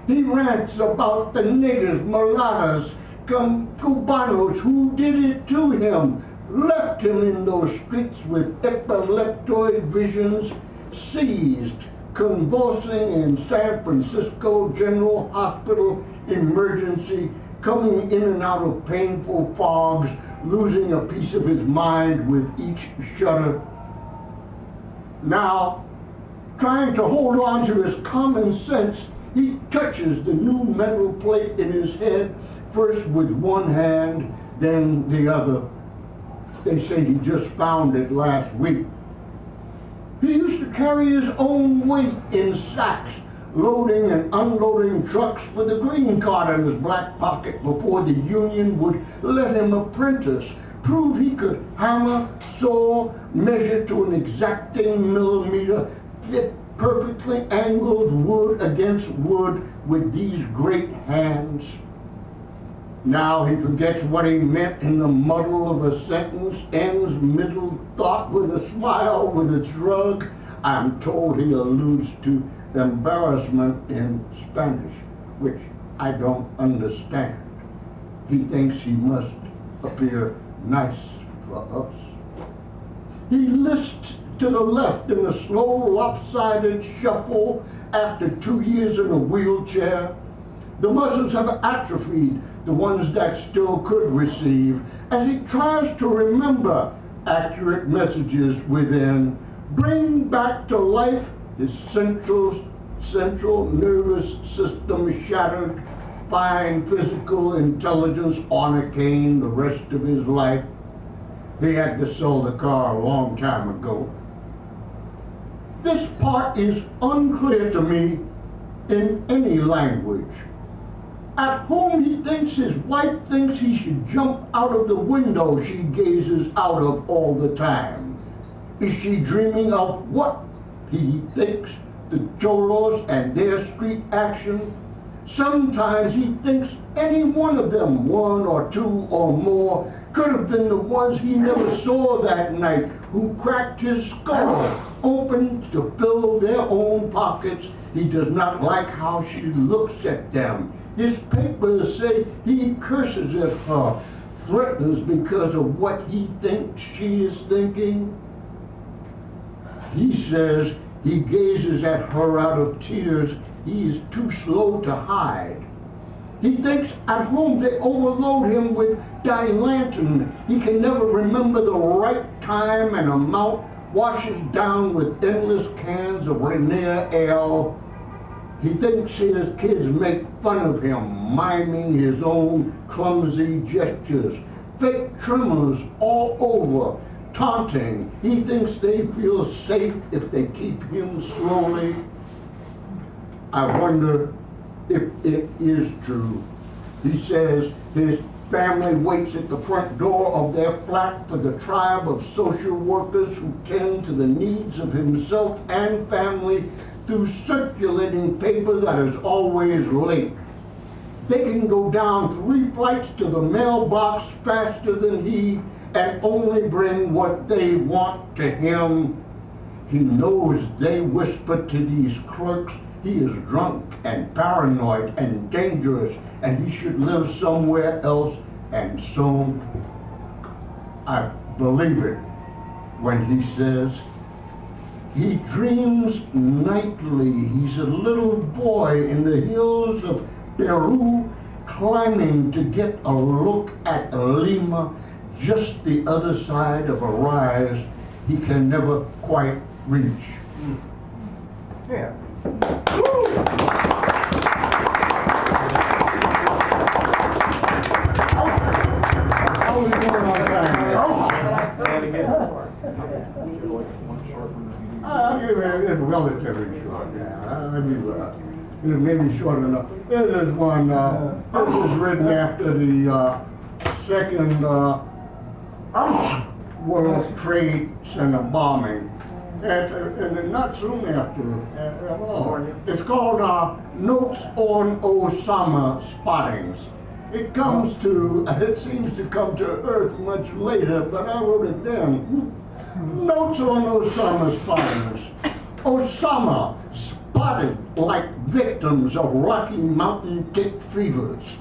He rants about the niggers, mulattoes, Cubanos who did it to him, left him in those streets with epileptoid visions, seized, convulsing in San Francisco General Hospital emergency, coming in and out of painful fogs, losing a piece of his mind with each shudder. Now, trying to hold on to his common sense, he touches the new metal plate in his head, first with one hand, then the other. They say he just found it last week. He used to carry his own weight in sacks, loading and unloading trucks with a green card in his black pocket before the union would let him apprentice, prove he could hammer, saw, measure to an exacting millimeter, fit perfectly angled wood against wood with these great hands. Now he forgets what he meant in the muddle of a sentence, ends middle thought with a smile with its rug. I'm told he alludes to embarrassment in Spanish, which I don't understand. He thinks he must appear nice for us. He lists to the left in a slow, lopsided shuffle after 2 years in a wheelchair. The muscles have atrophied, the ones that still could receive, as he tries to remember accurate messages within, bring back to life his central nervous system shattered, fine physical intelligence on a cane the rest of his life. He had to sell the car a long time ago. This part is unclear to me in any language. At home he thinks his wife thinks he should jump out of the window she gazes out of all the time. Is she dreaming of what he thinks the cholos and their street action. Sometimes he thinks any one of them, one or two or more, could have been the ones he never saw that night, who cracked his skull open to fill their own pockets. He does not like how she looks at them. His papers say he curses at her, threatens because of what he thinks she is thinking. He says he gazes at her out of tears. He is too slow to hide. He thinks at home they overload him with dilantin. He can never remember the right time and amount, washes down with endless cans of Rainier Ale. He thinks his kids make fun of him, miming his own clumsy gestures, fake tremors all over, taunting. He thinks they feel safe if they keep him slowly. I wonder if it is true. He says his family waits at the front door of their flat for the tribe of social workers who tend to the needs of himself and family through circulating paper that is always late. They can go down 3 flights to the mailbox faster than he and only bring what they want to him. He knows they whisper to these clerks he is drunk and paranoid and dangerous and he should live somewhere else, and so I believe it when he says he dreams nightly. He's a little boy in the hills of Peru climbing to get a look at Lima, just the other side of a rise he can never quite reach. Yeah. How are we doing on time? It's relatively short, yeah. I mean, maybe short enough. This is one, this was written after the second World Trade Center bombing. And not soon after, it's called Notes on Osama Spottings. It seems to come to Earth much later, but I wrote it then. Notes on Osama Spottings. Osama spotted like victims of Rocky Mountain tick fevers.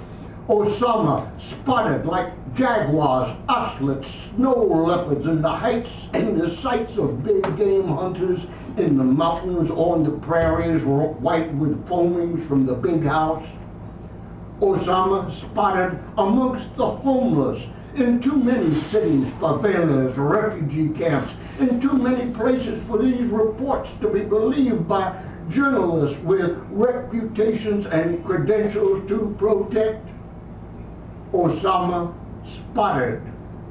Osama spotted like jaguars, ocelots, snow leopards in the heights and the sights of big game hunters in the mountains, on the prairies, white with foamings from the big house. Osama spotted amongst the homeless in too many cities, favelas, refugee camps, in too many places for these reports to be believed by journalists with reputations and credentials to protect. Osama spotted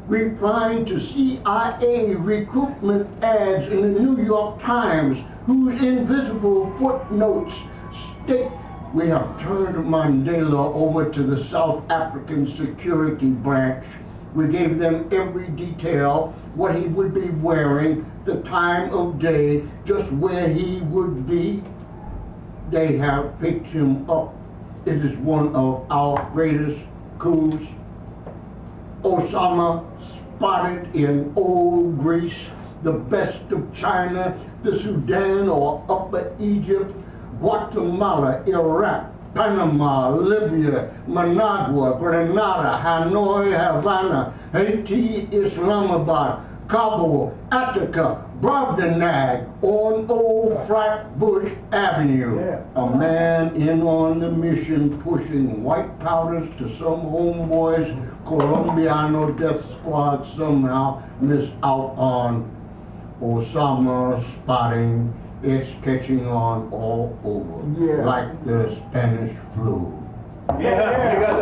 replying to CIA recruitment ads in the New York Times, whose invisible footnotes state we have turned Mandela over to the South African security branch. We gave them every detail, what he would be wearing, the time of day, just where he would be. They have picked him up. It is one of our greatest coups. Osama spotted in old Greece, the best of China, the Sudan or Upper Egypt, Guatemala, Iraq, Panama, Libya, Managua, Grenada, Hanoi, Havana, Haiti, Islamabad, Kabul, Attica, Brobdingnag, on Old Flatbush Avenue. Yeah. A man in on the mission pushing white powders to some homeboys Colombiano death squad somehow missed out on. Osama spotting. It's catching on all over, like the Spanish flu. Yeah, you got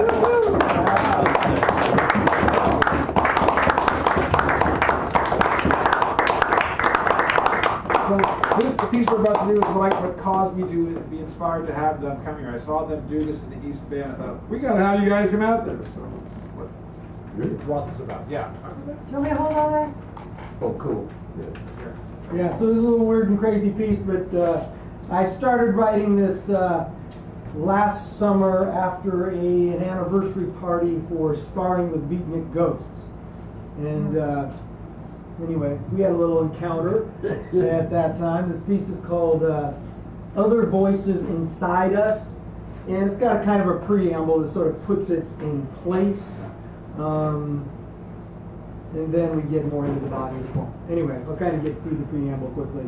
So this piece we're about to do is what caused me to be inspired to have them come here. I saw them do this in the East Bay, and I thought, we gotta have you guys come out there. So what brought this about? Yeah. Do you want me to hold all that? Oh, cool. Yeah, so this is a little weird and crazy piece, but I started writing this last summer after an anniversary party for Sparring with Beatnik Ghosts. And anyway, we had a little encounter at that time. This piece is called Other Voices Inside Us. And it's got a kind of a preamble that sort of puts it in place. And then we get more into the body of the poem. Anyway, I'll kind of get through the preamble quickly.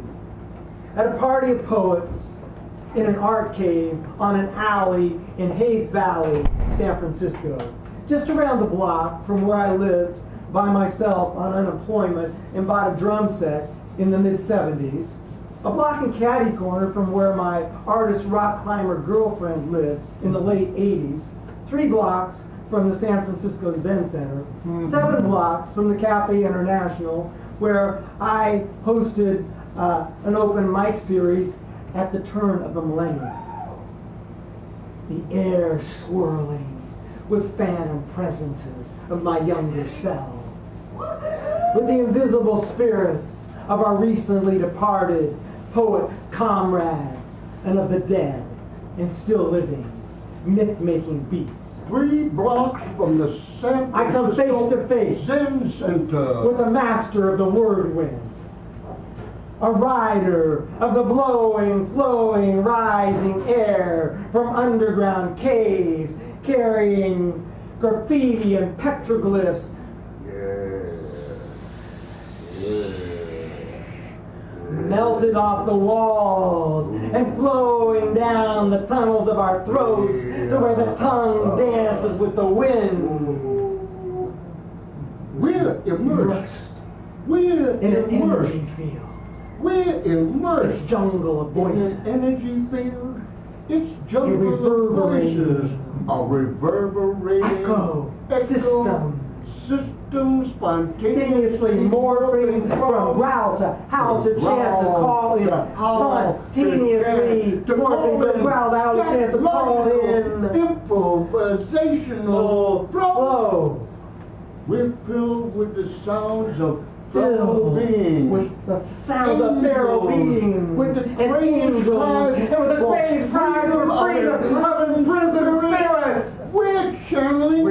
At a party of poets in an art cave on an alley in Hayes Valley, San Francisco, just around the block from where I lived by myself on unemployment and bought a drum set in the mid-'70s, a block and caddy corner from where my artist rock climber girlfriend lived in the late 80s, 3 blocks from the San Francisco Zen Center, 7 blocks from the Cafe International, where I hosted an open mic series at the turn of the millennium. The air swirling with phantom presences of my younger selves, with the invisible spirits of our recently departed poet comrades and of the dead and still living myth-making beats. 3 blocks from the San Francisco I come face to face Zen Center with a master of the word wind, a rider of the blowing, flowing, rising air from underground caves, carrying graffiti and petroglyphs. Melted off the walls and flowing down the tunnels of our throats to where the tongue dances with the wind. We're immersed. We're in an immersed. energy field. We're immersed. It's jungle of voices. In an energy field. It's jungle of voices. A reverberating system spontaneously morphing from growl to howl to chant to call in, spontaneously morphing from growl to howl to chant to call in, improvisational flow. We're filled with the sounds of feral beings, with the sound of feral beings, with the and angels, and with the crazed cries for freedom of imprisoned spirits. We're channeling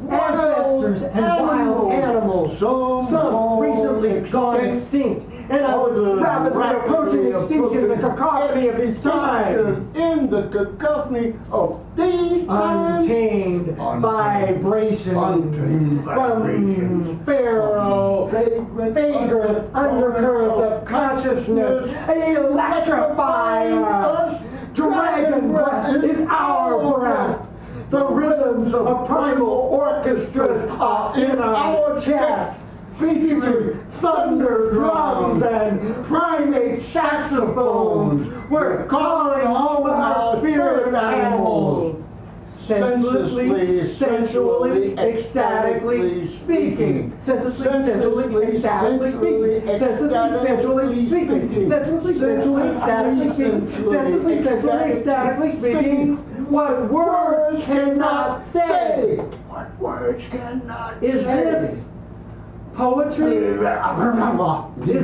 ancestors and wild animals, some recently gone extinct, and others rapidly approaching extinction in the cacophony of these times. In the cacophony of these times, untamed vibrations from feral, vagrant undercurrents of consciousness, electrify us. Dragon breath is our breath. The rhythms of primal orchestras are in our chests, featuring thunder drums and primate saxophones. We're calling home our spirit animals. Senselessly, sensually, ecstatically speaking. Senselessly, sensually, ecstatically speaking. Senselessly, sensually speaking. Senselessly, sensually, ecstatically speaking. Senselessly, sensually, ecstatically speaking. What words cannot say. What words cannot say. Is this poetry? Is this speech language? Is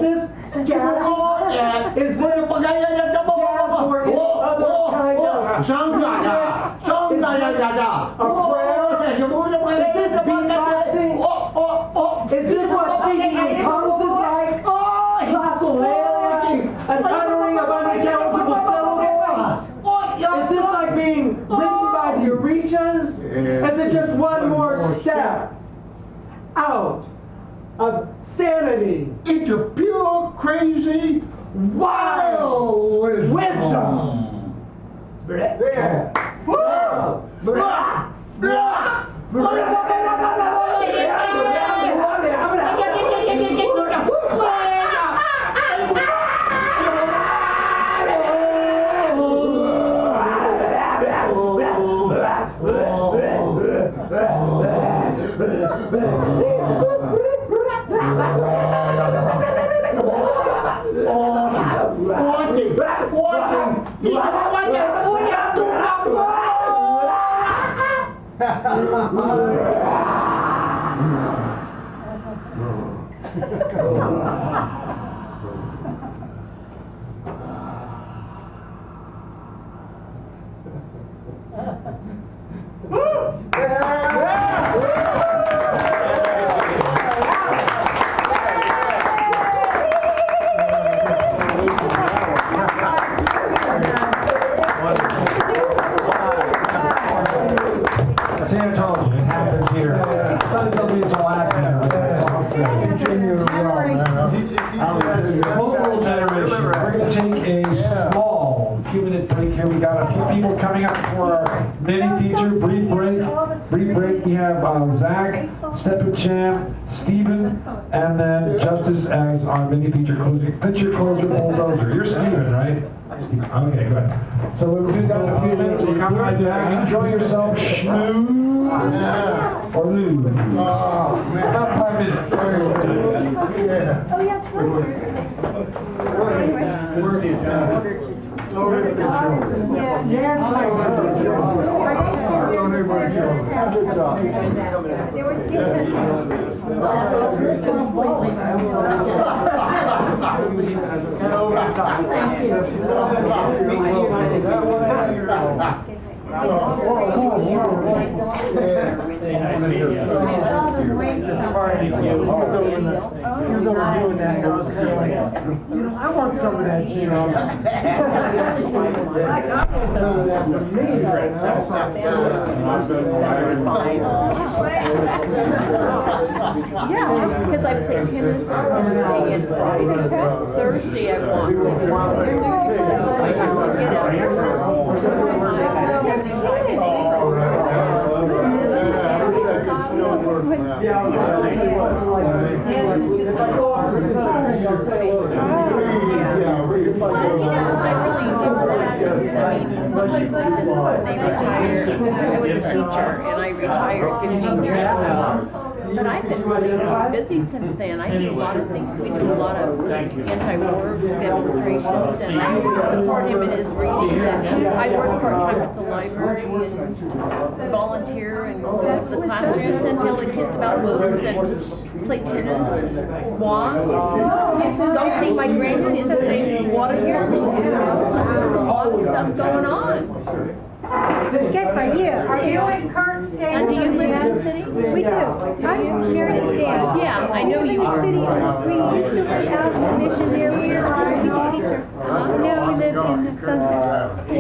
this scat? Is this jazz or any other kind of a prayer? Is this beatboxing? Is this what speaking in tongues is like? Glossolalia and uttering of unintelligible syllables? Is this like being written by the Eurekas? Is it just one more step out of sanity into pure, crazy, wild wisdom? See, I told you, it happens here. Sunnyville needs a laugh here. That's all I'm saying. Multiple generations. We're going to take a small few-minute break here. We got a few people coming up for our mini feature, brief break. Brief break, we have Zach, Stepachamp, Stephen, and then Justice as our mini feature closer. Picture closer, bulldozer. You're Stephen, right? Okay, good. So we'll do that in a few minutes. We'll come right back. Enjoy yourself. Schmooze or lose. About 5 minutes. Oh, yes, I want some of that, you know. I got some of that for me right now. Yeah, because I play tennis on Wednesday and Friday. Thursday I want. Sometimes I just, when they retire, I was a teacher and I retired 15 years ago. But I've been really busy since then. I do a lot of things. We do a lot of anti-war demonstrations, and I support him in his readings. And I work part-time at the library and volunteer and go to the classrooms and tell the kids about books and play tennis, walk, go see my grandkids play water here. There's a lot of stuff going on. Good for you. Are you in Kirksdale? And do you live in the city? We do. I'm married to Dan. Yeah, I know you in the are. city. We used to live out in the missionary. He's a teacher. Now we live in the Sunset. We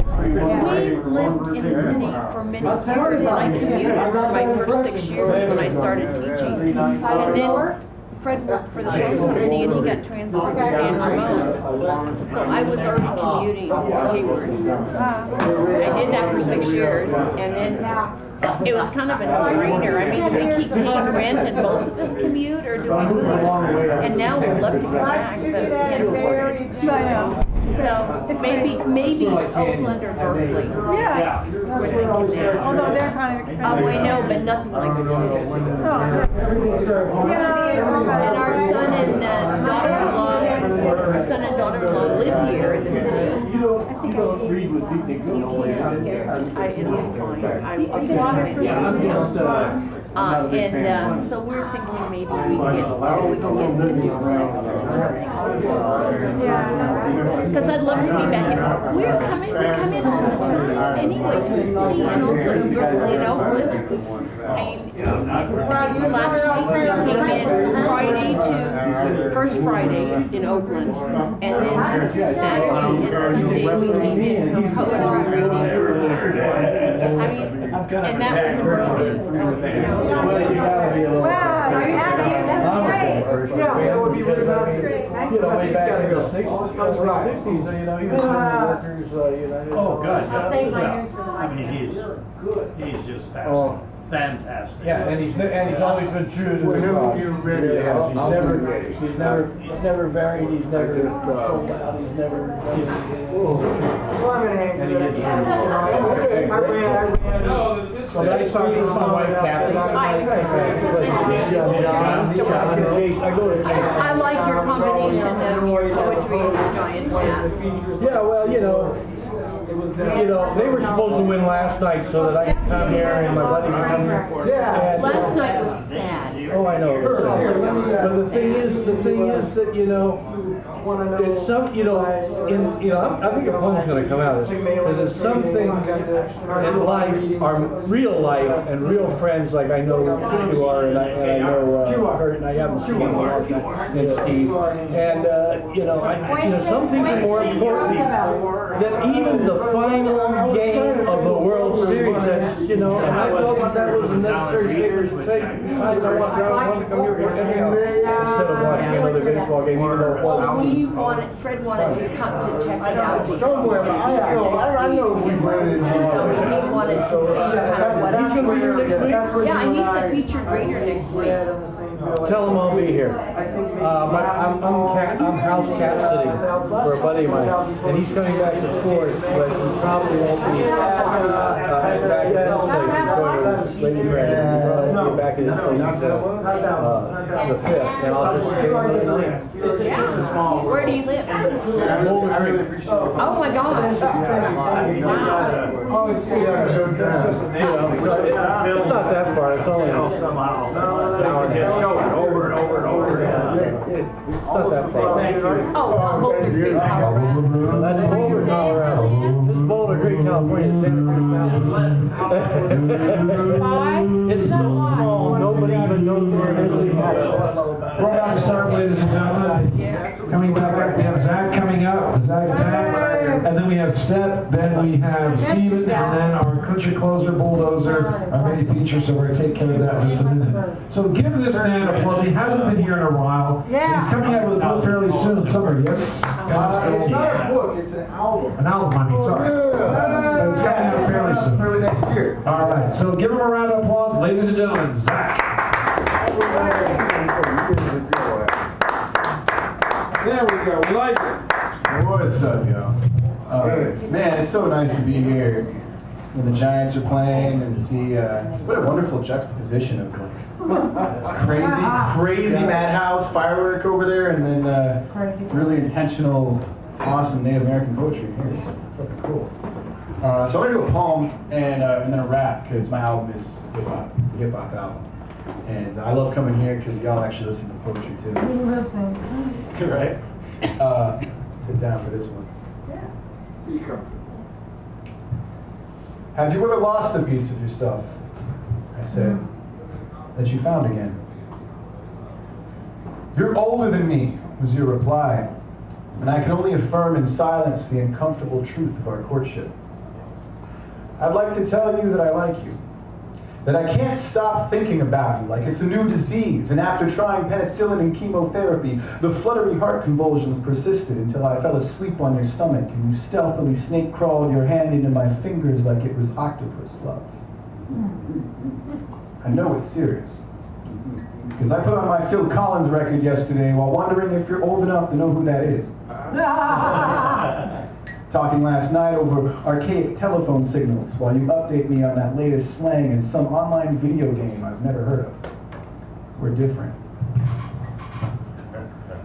lived in the city for many years, and I commuted for my first 6 years when I started teaching. And then Fred worked for the House Committee, and he got transferred to San Ramon. So I was already commuting to Hayward. I did that for 6 years, and then it was kind of a no-brainer. I mean, do we keep paying rent and both of us commute, or do we move? And now we'd love to come back, but we can't afford it. I know. So maybe Oakland or Berkeley. Yeah. We're thinking there. Although they're kind of expensive. Oh, I know, but nothing like the city. And our son and daughter-in-law live here in the city. It'll be fine. And so we're thinking maybe we can get the duplex or something. Because I'd love to be back here. We come in all the time anyway to the city and also to Berkeley and Oakland. Last week we came in first Friday in Oakland, and then Saturday and Sunday we came in for poetry reading. I mean, and that was perfect. Wow, you're happy. That's great. Yeah, that would be really nice. You know, way back in the 60s, you know, he was workers, Oh, God. I'll save my news for the I mean, he's just fantastic. Yeah, and he's always been true to his cause. He's never varied, he's never sold out, he's never. Well, I'm gonna hang. And he is. I ran. No, this So nice talking to my wife, Kathy. I like your combination of your poetry and your Giants hat. Yeah, well, you know, they were supposed to win last night so that I could come here and my buddy could come here. Yeah. Last night was sad. Oh, I know. But the thing is that, you know, it's some, I think a poem's going to come out of this. There's some things in life are real life and real friends, like I know you are, and I know Kurt, and I haven't seen him in a long time, and Steve. And some things are more important than even the final game of the World Series. That's, and I felt that was a necessary statement to take. Besides, I want to come here for anything instead of watching another baseball game, even though it was. Fred wanted to come to check it out. Somewhere, I know we went in. So he wanted to see kind of what He's going to be here next week? Yeah, he's the featured reader next week. Tell him I'll be here. I'm house cat sitting for a buddy of mine, and he's coming back to Forest, but he probably won't be back at his place. He's going to his lady friend. He'll probably be back at his place until the 5th, and I'll just stay another night. Yeah. Where do you live? Oh my gosh. Oh, it's It's not that far. It's only an hour and a half. Over and over and over again. It's not that far. Oh, Boulder Creek, Colorado. That's Boulder, Colorado. This is Boulder Creek, California. It's so small, nobody even knows where it is anymore. We're about to start, ladies and gentlemen. Coming back up, we have Zach coming up, Zach Jack, and then we have Step, then we have Steven, and then our country closer, Bulldozer, our main feature, so we're going to take care of that in just a minute. So give this man a applause. He hasn't been here in a while. He's coming out with a book fairly soon, summer, yes? It's not a book, it's an album. An album, I mean, sorry. But it's coming out fairly soon. Early next year. All right, so give him a round of applause, ladies and gentlemen, Zach. There we go. We like it. What's up, y'all? Man, it's so nice to be here when the Giants are playing and see what a wonderful juxtaposition of crazy madhouse firework over there, and then really intentional, awesome Native American poetry here. It's fucking cool. So I'm gonna do a poem and then a rap because my album is a hip hop album. And I love coming here because y'all actually listen to poetry too. Right? Sit down for this one. Be comfortable. Have you ever lost a piece of yourself? I said, that you found again. You're older than me, was your reply, and I can only affirm in silence the uncomfortable truth of our courtship. I'd like to tell you that I like you, that I can't stop thinking about you like it's a new disease, and after trying penicillin and chemotherapy, the fluttery heart convulsions persisted until I fell asleep on your stomach and you stealthily snake-crawled your hand into my fingers like it was octopus love. I know it's serious, because I put on my Phil Collins record yesterday while wondering if you're old enough to know who that is. Talking last night over archaic telephone signals while you update me on that latest slang in some online video game I've never heard of. We're different.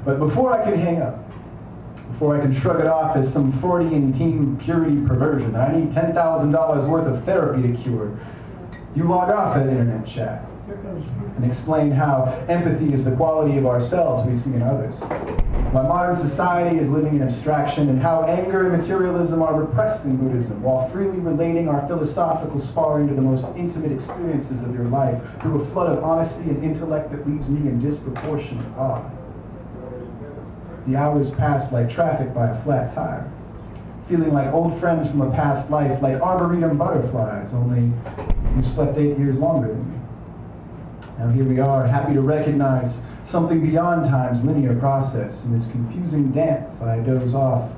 But before I can hang up, before I can shrug it off as some Freudian teen purity perversion that I need $10,000 worth of therapy to cure, you log off that internet chat and explain how empathy is the quality of ourselves we see in others. Why modern society is living in abstraction, and how anger and materialism are repressed in Buddhism, while freely relating our philosophical sparring to the most intimate experiences of your life through a flood of honesty and intellect that leaves me in disproportionate awe. The hours pass like traffic by a flat tire, feeling like old friends from a past life, like arboretum butterflies, only you slept 8 years longer than me. Now here we are, happy to recognize something beyond time's linear process. In this confusing dance, I doze off,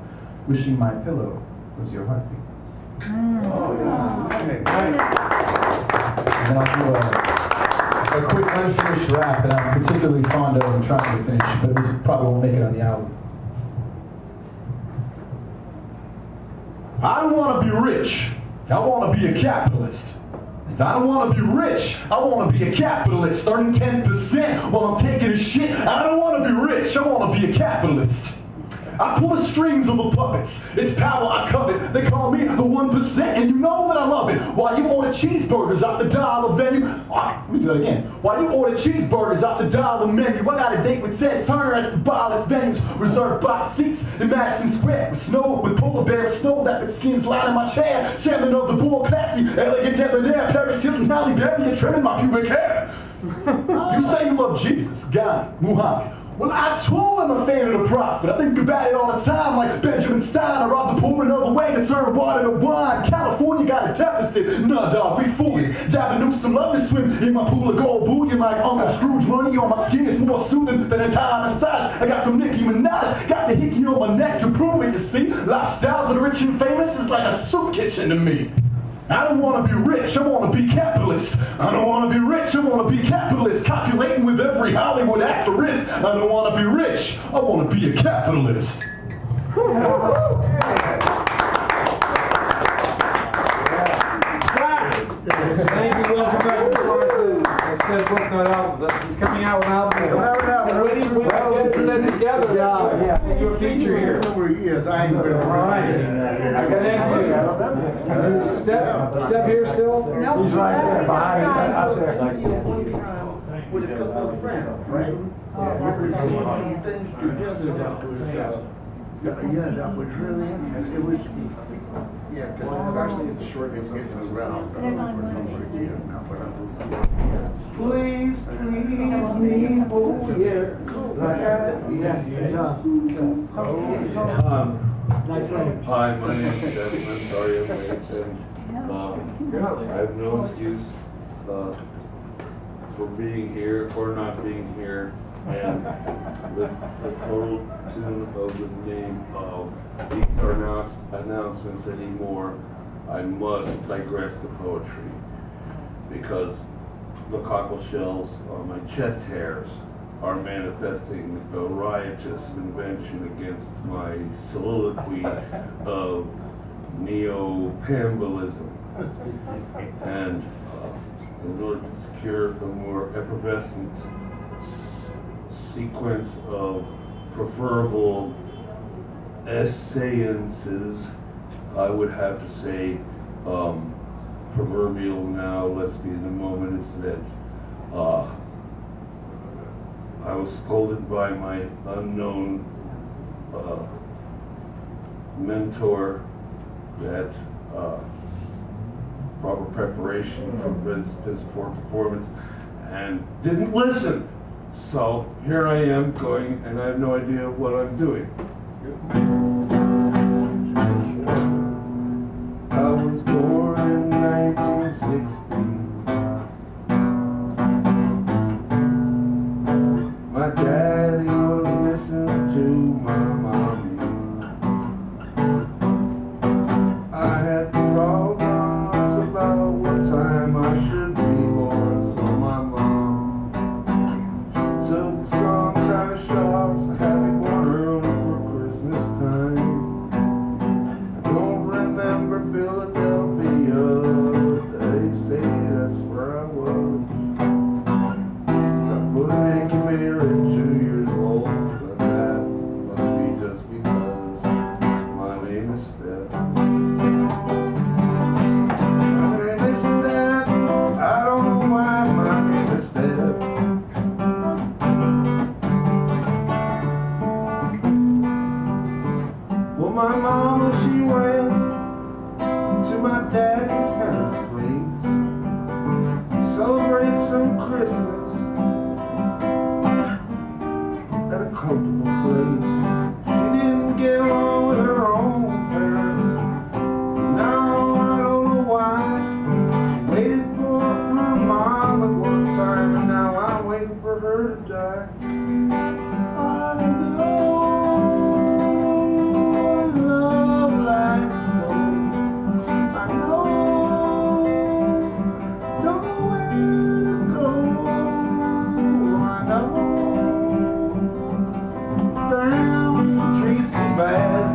wishing my pillow was your heartbeat. And then I'll do a quick unfinished rap that I'm particularly fond of and trying to finish, but this probably won't make it on the album. I don't want to be rich. I want to be a capitalist. I don't want to be rich. I want to be a capitalist, earning 10% while I'm taking a shit. I don't want to be rich. I want to be a capitalist. I pull the strings of the puppets. It's power I covet. They call me the 1%, and you know that I love it. While you order cheeseburgers out the dollar venue. Let me do that again. While you order cheeseburgers out the dollar menu, I got a date with Ted Turner at the barless venues. Reserved box seats in Madison Square. With snow, with polar bear and snow leopard skins lining my chair. Chairman of the board, classy, elegant debonair. Paris Hilton, Halle Berry, you're trimming my pubic hair. You say you love Jesus, Gandhi, Muhammad. Well, I too am a fan of the prophet. I think about it all the time, like Benjamin Stein. I robbed the poor another way to serve water to wine. California got a deficit. Nah, dog, we fooling. Gavin Newsom love to swim in my pool of gold bullion like Uncle Scrooge money on my skin is more soothing than a Thai massage I got from Nicki Minaj. Got the hickey on my neck to prove it, you see. Lifestyles of the rich and famous is like a soup kitchen to me. I don't want to be rich, I want to be capitalist. I don't want to be rich, I want to be capitalist. Calculating with every Hollywood actress. I don't want to be rich, I want to be a capitalist. Thank you, welcome back to Larson. I said book not albums. He's coming out with albums. When we get it set together, your feature here. Yes, I ain't been Alright. I got in Step here still? No, he's right there, behind, out there. with a couple of friends, right? Some things together. Yeah, that was really interesting. It was, yeah, because especially at the short games getting around for a number of years now, but please, me, oh yeah, nice way. Hi, my name is Stephen. I'm sorry I'm late, and I have no excuse for being here or not being here. And the total tune of the name of these are not announcements anymore. I must digress to poetry because the cockle shells on my chest hairs are manifesting a riotous invention against my soliloquy of neo-pambolism. And in order to secure a more effervescent sequence of preferable essayances, I would have to say proverbial now, let's be in the moment, is that I was scolded by my unknown mentor that proper preparation prevents piss poor performance and didn't listen. So here I am going, and I have no idea what I'm doing. I was born in 1960. My daddy was listening to my mommy. I had problems about what time I should be born, so my mom took some kind of shots. I had me born early for Christmas time. I don't remember Philadelphia, but they say that's where I was. I put an incubator at 2 years old, but that must be just because my name is Steph. My name is Steph. I don't know why my name is Steph. Well, my mama, she went to my daddy's parents' place to celebrate some Christmas at a comfortable place. She didn't get along with her own parents. Now I don't know why. She waited for her mom at one time, and now I'm waiting for her to die. I know love like so. I know don't know where to go. I know damn, she treats me bad.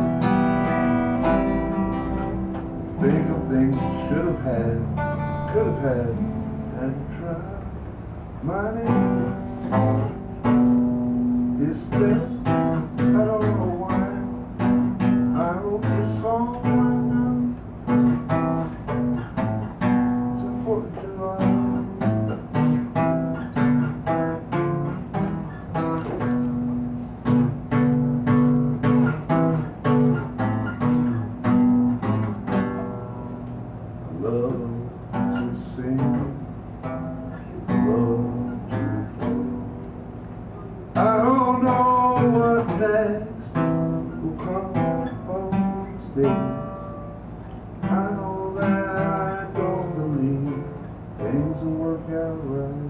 My name is Steph. I don't know why I wrote this song right now. It's a 4th of July. I love to sing. I don't know what next will come on stage. I know that I don't believe things will work out right.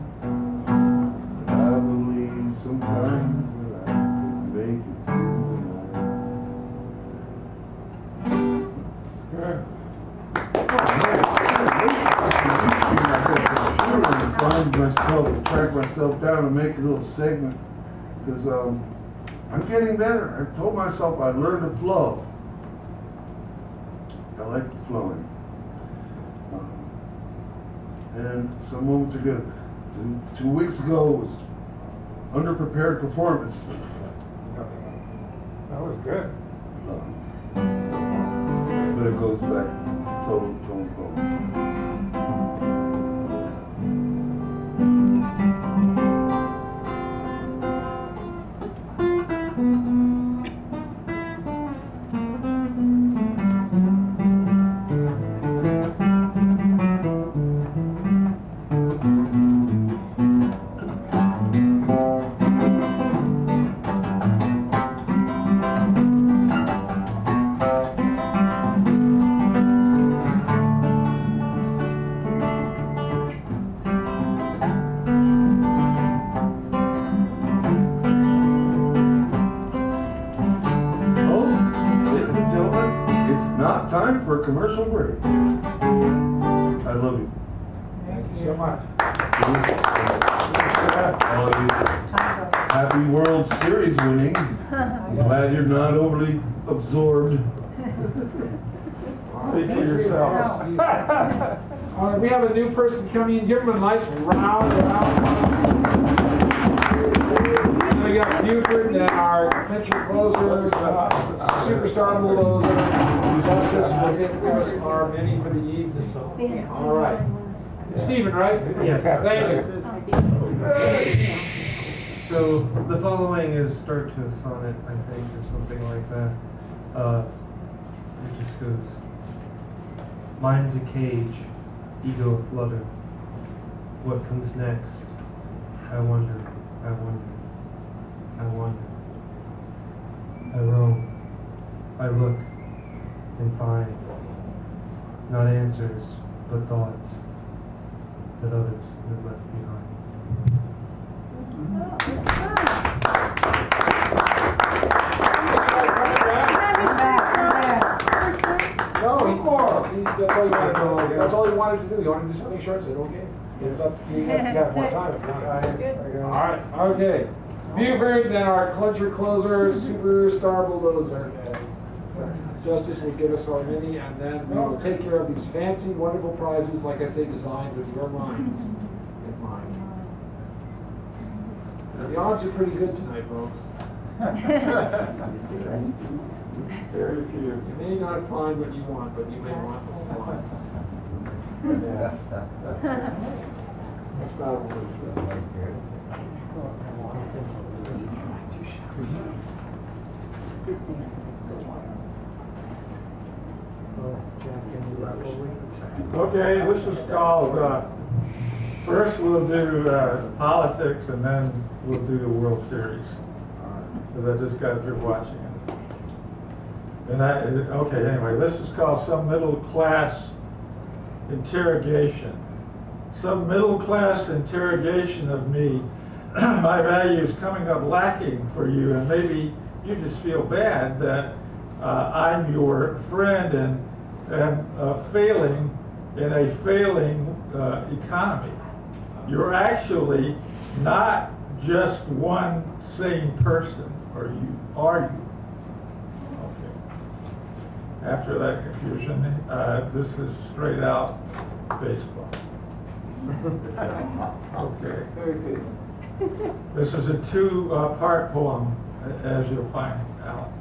But I believe sometimes that I can make it through track myself down and make a little segment because I'm getting better. I told myself I'd learn to flow. I like flowing. And some moments are good. 2 weeks ago was underprepared performance. That was good. But it goes back total tone. Time for a commercial break. I love you. Thank you so much. Happy World Series winning. I'm glad you're not overly absorbed. Speak for yourselves. All right, we have a new person coming in. Give them a nice round. And we got Buford and our pitcher closer, superstar bulldozer. Justice will give us our mini for the evening. All right. Stephen, right? Yes. Thank you. So the following is start to a sonnet, I think, or something like that. It just goes, mind's a cage, ego a flutter. What comes next? I wonder, I wonder, I wonder. I roam, I look, and find not answers, but thoughts that others have left behind. No, that's all he wanted to do. He wanted to just make sure I said, okay. It's up to you. You got more time if you want. All right, okay. Buford, then our clincher closer, superstar bulldozer. Justice will give us our mini, and then we will take care of these fancy, wonderful prizes, like I say, designed with your minds in mind. The odds are pretty good tonight, folks. Very few. You may not find what you want, but you may want what you want. Yeah. Okay, this is called, first we'll do politics and then we'll do the World Series. Because I just got through watching it. And okay, anyway, this is called Some Middle Class Interrogation. Some middle class interrogation of me, my values coming up lacking for you, and maybe you just feel bad that I'm your friend and failing in a failing economy. You're actually not just one sane person, or you are you. Okay. After that confusion, this is straight out baseball. Okay. This is a two-part poem, as you'll find out.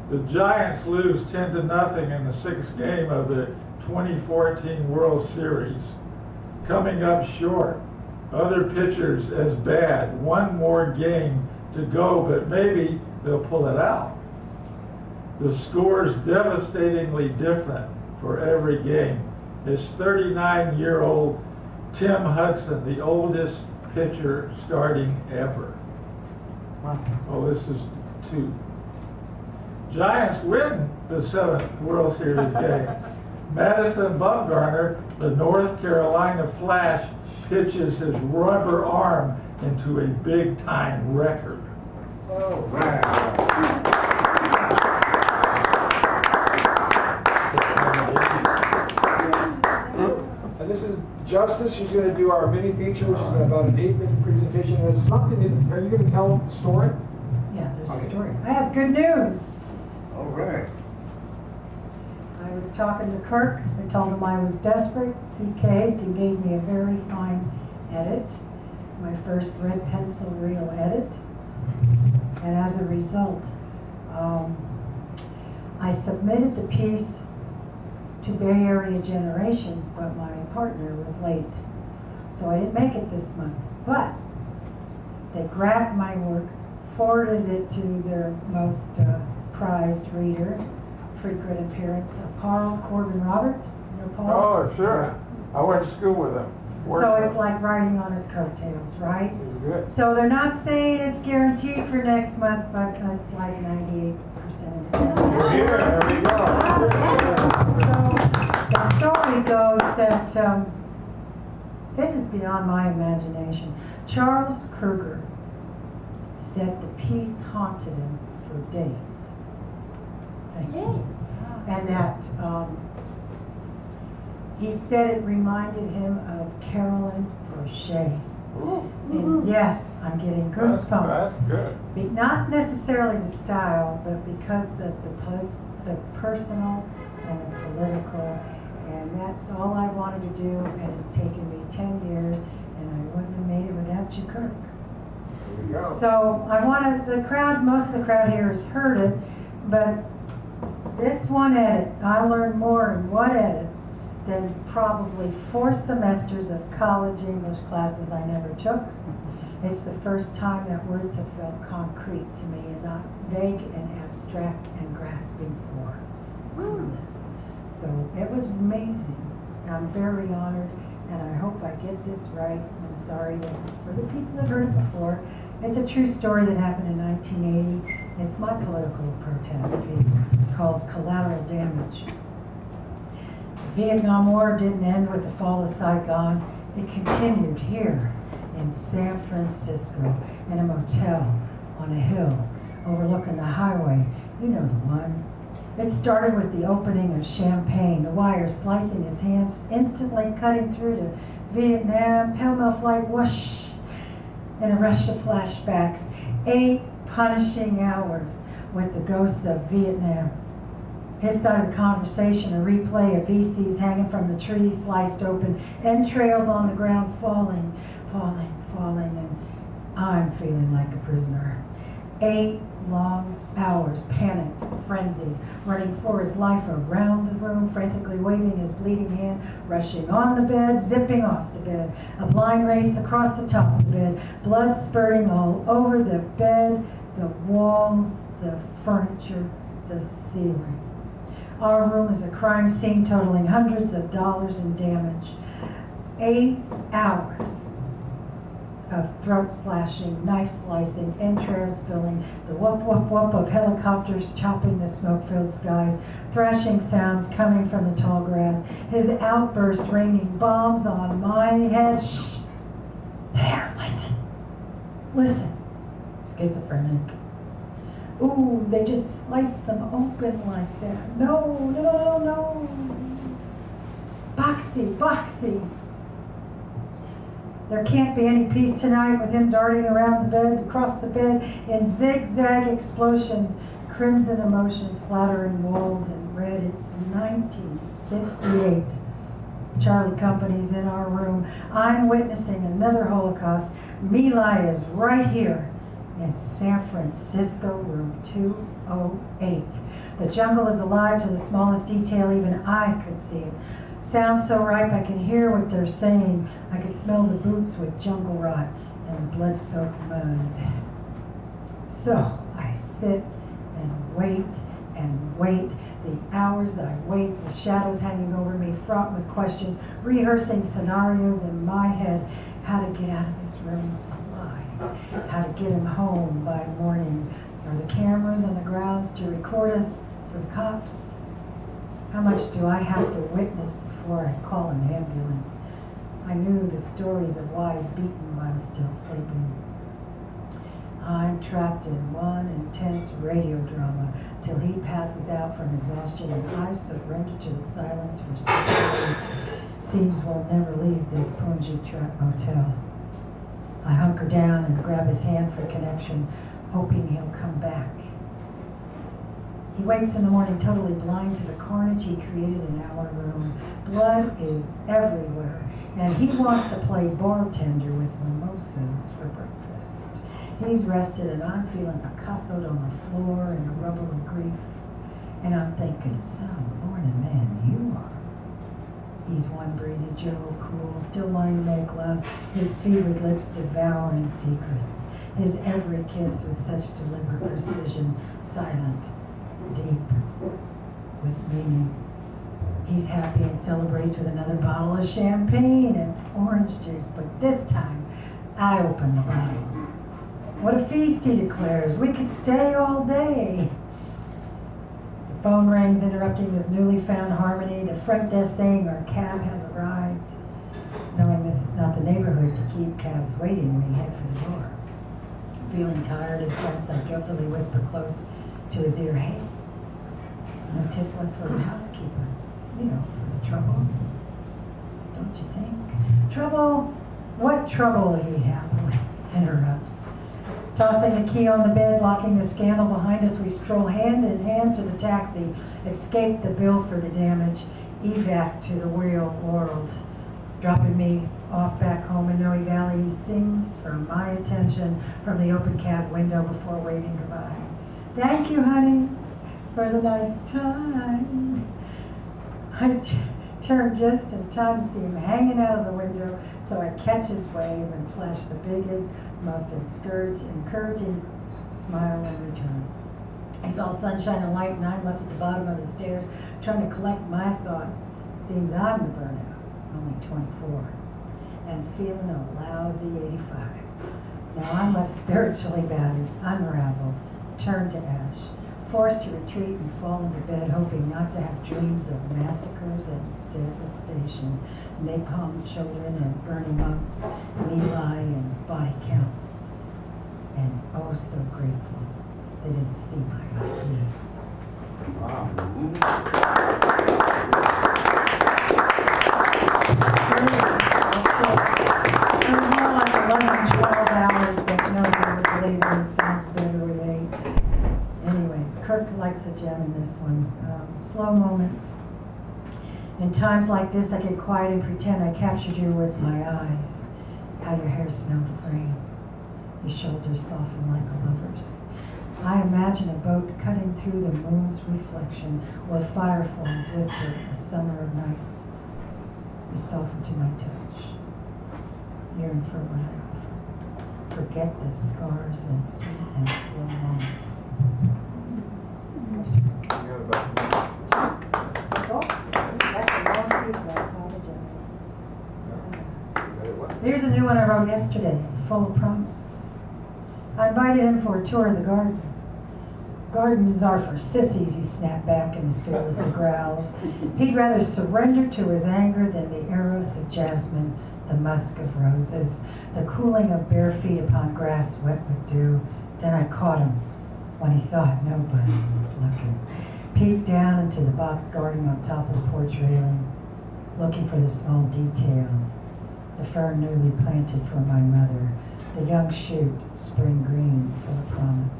The Giants lose 10-0 in the 6th game of the 2014 World Series. Coming up short. Other pitchers as bad. One more game to go, but maybe they'll pull it out. The score's devastatingly different for every game. It's 39-year-old Tim Hudson, the oldest pitcher starting ever. Oh, this is 2. Giants win the 7th World Series game. Madison Bumgarner, the North Carolina Flash, pitches his rubber arm into a big-time record. Oh, wow. And this is Justice. She's going to do our mini feature, which is about an 8-minute presentation. There's something that, are you going to tell the story? Yeah, there's a story. I have good news. All right. I was talking to Kirk. I told him I was desperate. He caved and gave me a very fine edit, my first red pencil real edit. And as a result, I submitted the piece to Bay Area Generations, but my partner was late. So I didn't make it this month. But they grabbed my work, forwarded it to their most prized reader, frequent appearance of Paul Corbin Roberts. You know Paul? Oh, sure. I went to school with him. So it's like riding on his coattails, right? Good. So they're not saying it's guaranteed for next month, but it's like 98% of the time. We're here. There we go. So the story goes that this is beyond my imagination. Charles Kruger said the piece haunted him for days. Thank you. And that he said it reminded him of Carolyn Brochet. And yes, I'm getting goosebumps. That's good. Not necessarily the style, but because of the personal and the political. And that's all I wanted to do, and it's taken me 10 years, and I wouldn't have made it without you, Kirk. There we go. So I wanted the crowd, most of the crowd here has heard it, but this one edit, I learned more in one edit than probably 4 semesters of college English classes I never took. It's the first time that words have felt concrete to me and not vague and abstract and grasping for. So it was amazing. I'm very honored, and I hope I get this right. I'm sorry for the people that heard it before. It's a true story that happened in 1980. It's my political protest piece called Collateral Damage. The Vietnam War didn't end with the fall of Saigon. It continued here in San Francisco in a motel on a hill overlooking the highway. You know the one. It started with the opening of champagne, the wire slicing his hands, instantly cutting through to Vietnam, pell-mell flight, whoosh, and a rush of flashbacks. 8 punishing hours with the ghosts of Vietnam. His side of the conversation, a replay of VCs hanging from the trees, sliced open, entrails on the ground, falling, and I'm feeling like a prisoner. 8 long hours, panicked, frenzied, running for his life around the room, frantically waving his bleeding hand, rushing on the bed, zipping off the bed, a blind race across the top of the bed, blood spurting all over the bed, the walls, the furniture, the ceiling. Our room is a crime scene totaling hundreds of dollars in damage. 8 hours of throat slashing, knife slicing, entrails spilling, the whoop whoop whoop of helicopters chopping the smoke-filled skies, thrashing sounds coming from the tall grass, his outbursts raining bombs on my head. Shh! There, listen, schizophrenic. Ooh, they just sliced them open like that. No. Boxy. There can't be any peace tonight with him darting around the bed, across the bed, in zigzag explosions, crimson emotions splattering walls in red. It's 1968. Charlie Company's in our room. I'm witnessing another Holocaust. My Lai is right here in San Francisco, room 208. The jungle is alive to the smallest detail. Even I could see it. Sounds so ripe, I can hear what they're saying. I can smell the boots with jungle rot and blood-soaked mud. So I sit and wait and wait. The hours that I wait, the shadows hanging over me, fraught with questions, rehearsing scenarios in my head. How to get out of this room alive. How to get him home by morning. Are the cameras on the grounds to record us for the cops? How much do I have to witness before I call an ambulance? I knew the stories of wives beaten while still sleeping. I'm trapped in one intense radio drama till he passes out from exhaustion and I surrender to the silence for 6 hours. Seems we'll never leave this Punji Trap motel. I hunker down and grab his hand for connection, hoping he'll come back. He wakes in the morning totally blind to the carnage he created in our room. Blood is everywhere, and he wants to play bartender with mimosas for breakfast. He's rested, and I'm feeling Picasso'd on the floor in a rubble of grief. And I'm thinking, son, morning man, you are. He's one breezy Joe, cool, still wanting to make love, his fevered lips devouring secrets. His every kiss with such deliberate precision, silent, deep, with meaning. He's happy and celebrates with another bottle of champagne and orange juice, but this time, I open the bottle. What a feast, he declares. We could stay all day. The phone rings, interrupting this newly found harmony. The front desk saying our cab has arrived. Knowing this is not the neighborhood to keep cabs waiting, we head for the door. Feeling tired and tense, I guiltily whisper close to his ear, hey, no tip one for the housekeeper. You know, for the trouble. Don't you think? Trouble? What trouble, he happily interrupts. Tossing the key on the bed, locking the scandal behind us, we stroll hand in hand to the taxi, escape the bill for the damage, evac to the real world. Dropping me off back home in Noe Valley, he sings for my attention from the open cab window before waving goodbye. Thank you, honey, for the nice time. I turn just in time to see him hanging out of the window, so I catch his wave and flash the biggest, most encouraging smile in return. He's all sunshine and light, and I'm left at the bottom of the stairs trying to collect my thoughts. Seems I'm the burnout, only 24, and feeling a lousy 85. Now I'm left spiritually battered, unraveled, turned to ash, forced to retreat and fall into bed, hoping not to have dreams of massacres and devastation, napalm children and burning monks, Eli and body counts. And oh, so grateful they didn't see my ID. It was more like 11, 12 hours, but nobody was believing it sounds better with 8. Anyway, Kirk likes a gem in this one. Slow moments. In times like this, I get quiet and pretend I captured you with my eyes. How your hair smelled of rain. Your shoulders softened like a lover's. I imagine a boat cutting through the moon's reflection, where fireflies whisper a summer of nights. You soften to my touch. Yearn for what I offer. Forget the scars and sweet and slow moments. Here's a new one I wrote yesterday, full of promise. I invited him for a tour of the garden. Gardens are for sissies, he snapped back in his fearless growls. He'd rather surrender to his anger than the eros of jasmine, the musk of roses, the cooling of bare feet upon grass wet with dew. Then I caught him when he thought nobody was looking. Peeked down into the box garden on top of the porch railing, looking for the small details. The fern newly planted for my mother, the young shoot, spring green, full of promise,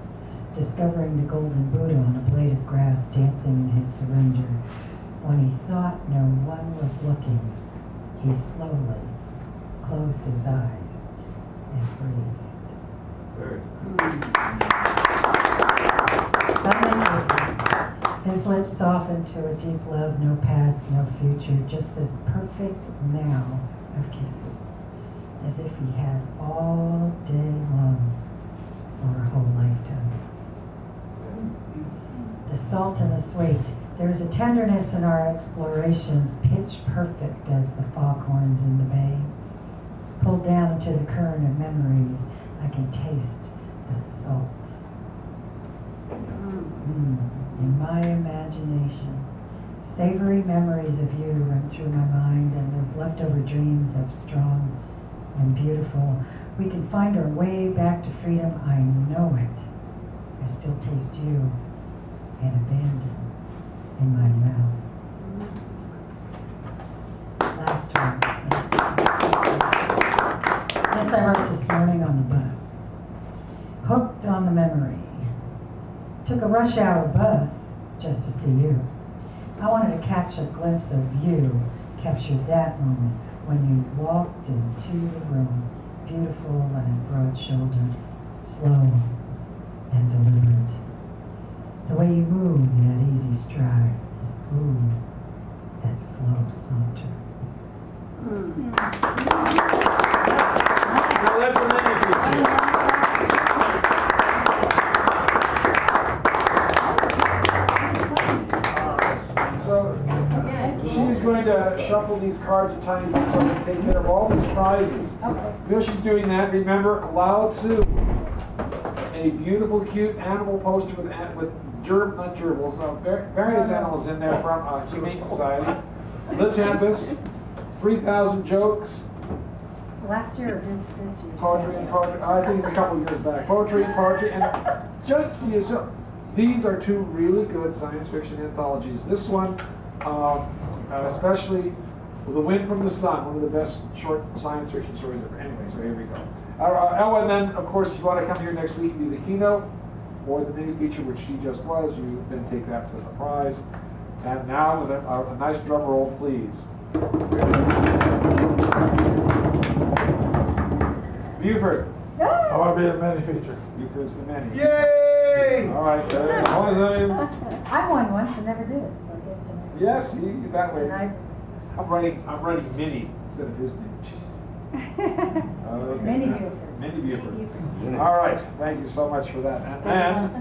discovering the golden Buddha on a blade of grass dancing in his surrender. When he thought no one was looking, He slowly closed his eyes and breathed. Suddenly his lips softened to a deep love, no past, no future, just this perfect now of kisses, as if he had all day long or a whole lifetime. The salt and the sweet. There is a tenderness in our explorations, pitch perfect as the foghorns in the bay. Pulled down into the current of memories, I can taste the salt. In my imagination, savory memories of you run through my mind, and those leftover dreams of strong and beautiful. We can find our way back to freedom, I know it. I still taste you and abandon in my mouth. Last one. This I wrote this morning on the bus. Hooked on the memory. Took a rush hour bus just to see you. I wanted to catch a glimpse of you, capture that moment when you walked into the room, beautiful and broad-shouldered, slow and deliberate. The way you move, that easy stride, ooh, that slow saunter. Now that's an So she's going to shuffle these cards a tiny bit so I can take care of all these prizes. While she's doing that, remember Lao Tzu, a beautiful, cute animal poster with not gerbils, various animals in there from Humane Society. The Tempest, 3,000 jokes. Last year or this year? Poetry and poetry. I think it's a couple years back. Poetry and poetry, and just yourself. These are two really good science fiction anthologies. This one, especially The Wind from the Sun, one of the best short science fiction stories ever. Anyway, so here we go. Oh, and then, of course, if you want to come here next week and do the keynote or the mini feature, which she just was, you then take that as a prize. And now, with a nice drum roll, please. Buford. I want to be a mini feature. Buford's the mini. Yay! All right. I won once and never did it, so I guess tonight. Yes, that way. Tonight. I'm writing mini instead of his name. Okay. Mini Buford. Mini Buford. All right. Thank you so much for that. And then.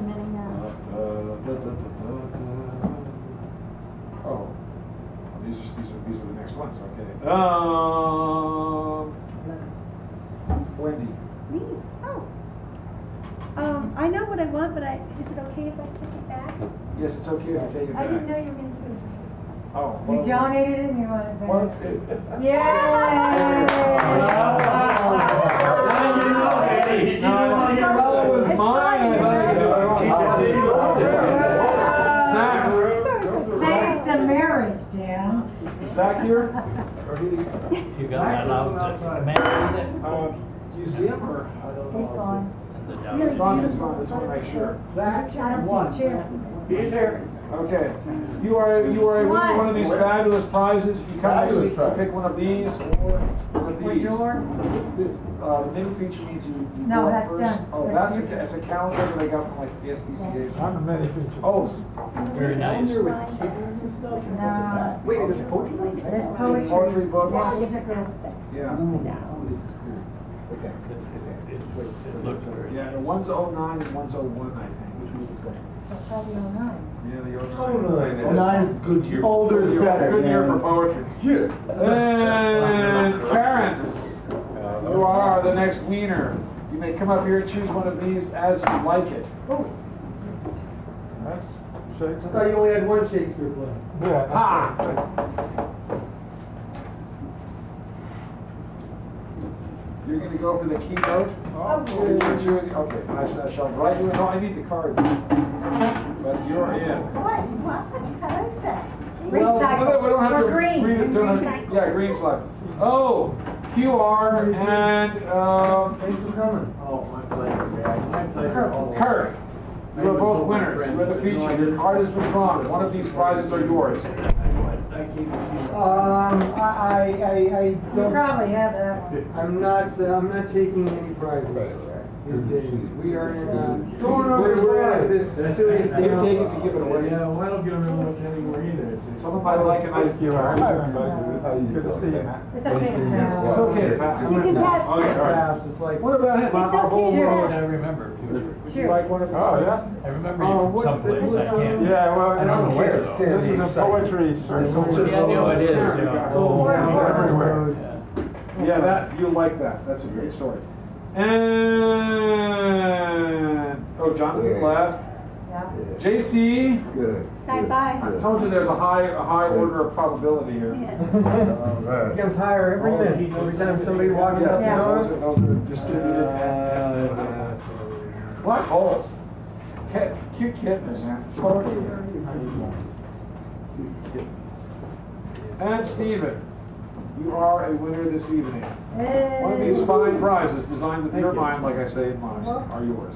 Oh, these are the next ones. Okay. Wendy. Me? Oh. I know what I want, but is it okay if I take it back? Yes, it's okay if I take it back. I didn't know you were going to do it. Oh, You donated it and you want it back? Well, it's good. Yay! Well, it was mine. Save the marriage, Dan. Is Zach here? You got that loud man Do you see him or? He's gone. It's gone. It's gone. It's one nice shirt. I don't see his chair. He's here. Okay. You are a winner of one of these fabulous prizes. If you come next week, you pick one of these or one of these. This the mini feature means you No, go up that's first. done. Oh, that's a calendar that I got from like the SPCA. I'm a mini feature. Oh, very nice. No. Wait, there's poetry? There's poetry. Poetry books. Yeah, different aspects. Yeah. No. This is cool. Okay. Look, Yeah, and one's 09 and one's 01, I think. Which one is going? So probably 09. Yeah, the 09. 09 is good year. Older is better. Good year for poetry. And Karen, you are the next wiener. You may come up here and choose one of these as you like it. Oh. I thought you only had one Shakespeare play. Yeah. Ha! You're going to go for the keynote? Okay, I shall write you a note. I need the card. But you're in. What color is that? Well, we don't have to green. read it. Yeah, green slide. Oh, QR and Thanks for coming. Oh, my pleasure, guys. My pleasure. Kirk. You are both winners. You are the feature. Your card has been drawn. One of these prizes are yours. I You don't. probably have that one. I'm not taking any prizes these days. We are in, we're at this serious You can take it to give it away. Yeah, well, I don't give them much anymore either. Someone might like a nice gift. Good to see you. It's okay to pass. It's okay to pass. You can pass. Okay, all right. pass. It's like, What about him? It's okay to pass. I remember. Would you like one of these? Oh, things? yeah? I remember Oh, you what- someplace, I can't. Yeah, well, I don't know where though. this is a poetry circle. Yeah, I know it is, yeah. Oh, everywhere. Yeah, that, you'll like that. That's a great story. And, oh, Jonathan left. Yeah. JC. Good. Say bye. I told you there's a high order of probability here. it becomes higher every minute. Every time somebody walks Yes, out the those door. are distributed and black holes. Cute kittens. And Stephen, you are a winner this evening. One of these fine prizes designed with your mind, like I say in mine, are yours.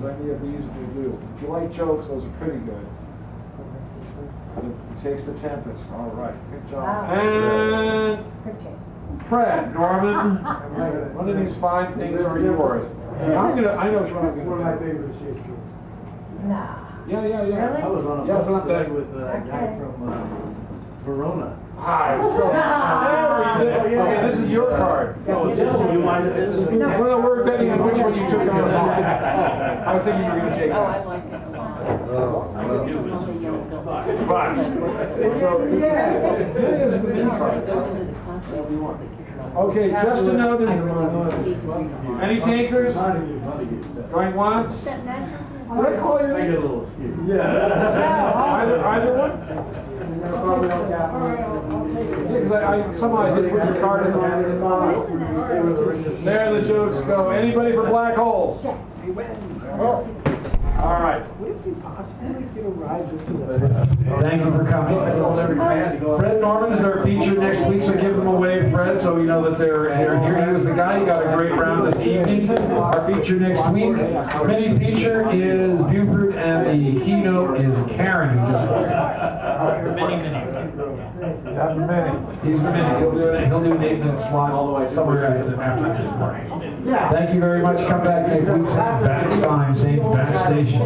So any of these will do. If you like jokes, those are pretty good. It takes the tempest. All right, good job. And Fred, Norman, one of these fine things are yours. I know which one I'm going to One of my favorite Shakespeare's. Nah. Yeah. Really? I was on a Yeah, it's not bus that. with a guy from Verona. Hi, so there we go. Okay, this is your card. Oh, you mind if this is? Well, we're betting on which one you took on. I was thinking you were going to take Oh, I that. like this one. But, so this is the mini card. Okay, just to know this. Any takers? Going once? Did I call your name? I get a little excuse. Yeah. Either one? Yeah, because somehow I did put your card in the box. There the jokes go. Anybody for black holes? Oh. All right. Thank you for coming. Fred Norman is our feature next week, so give them a wave, Fred, so we know that they're here. He was the guy who got a great round this evening. Our feature next week. Mini feature is Buford, and the keynote is Karen, who just He's the mini. He'll do an 8-minute slot somewhere after this morning. Thank you very much. Come back next week. Same bat time, same bat station.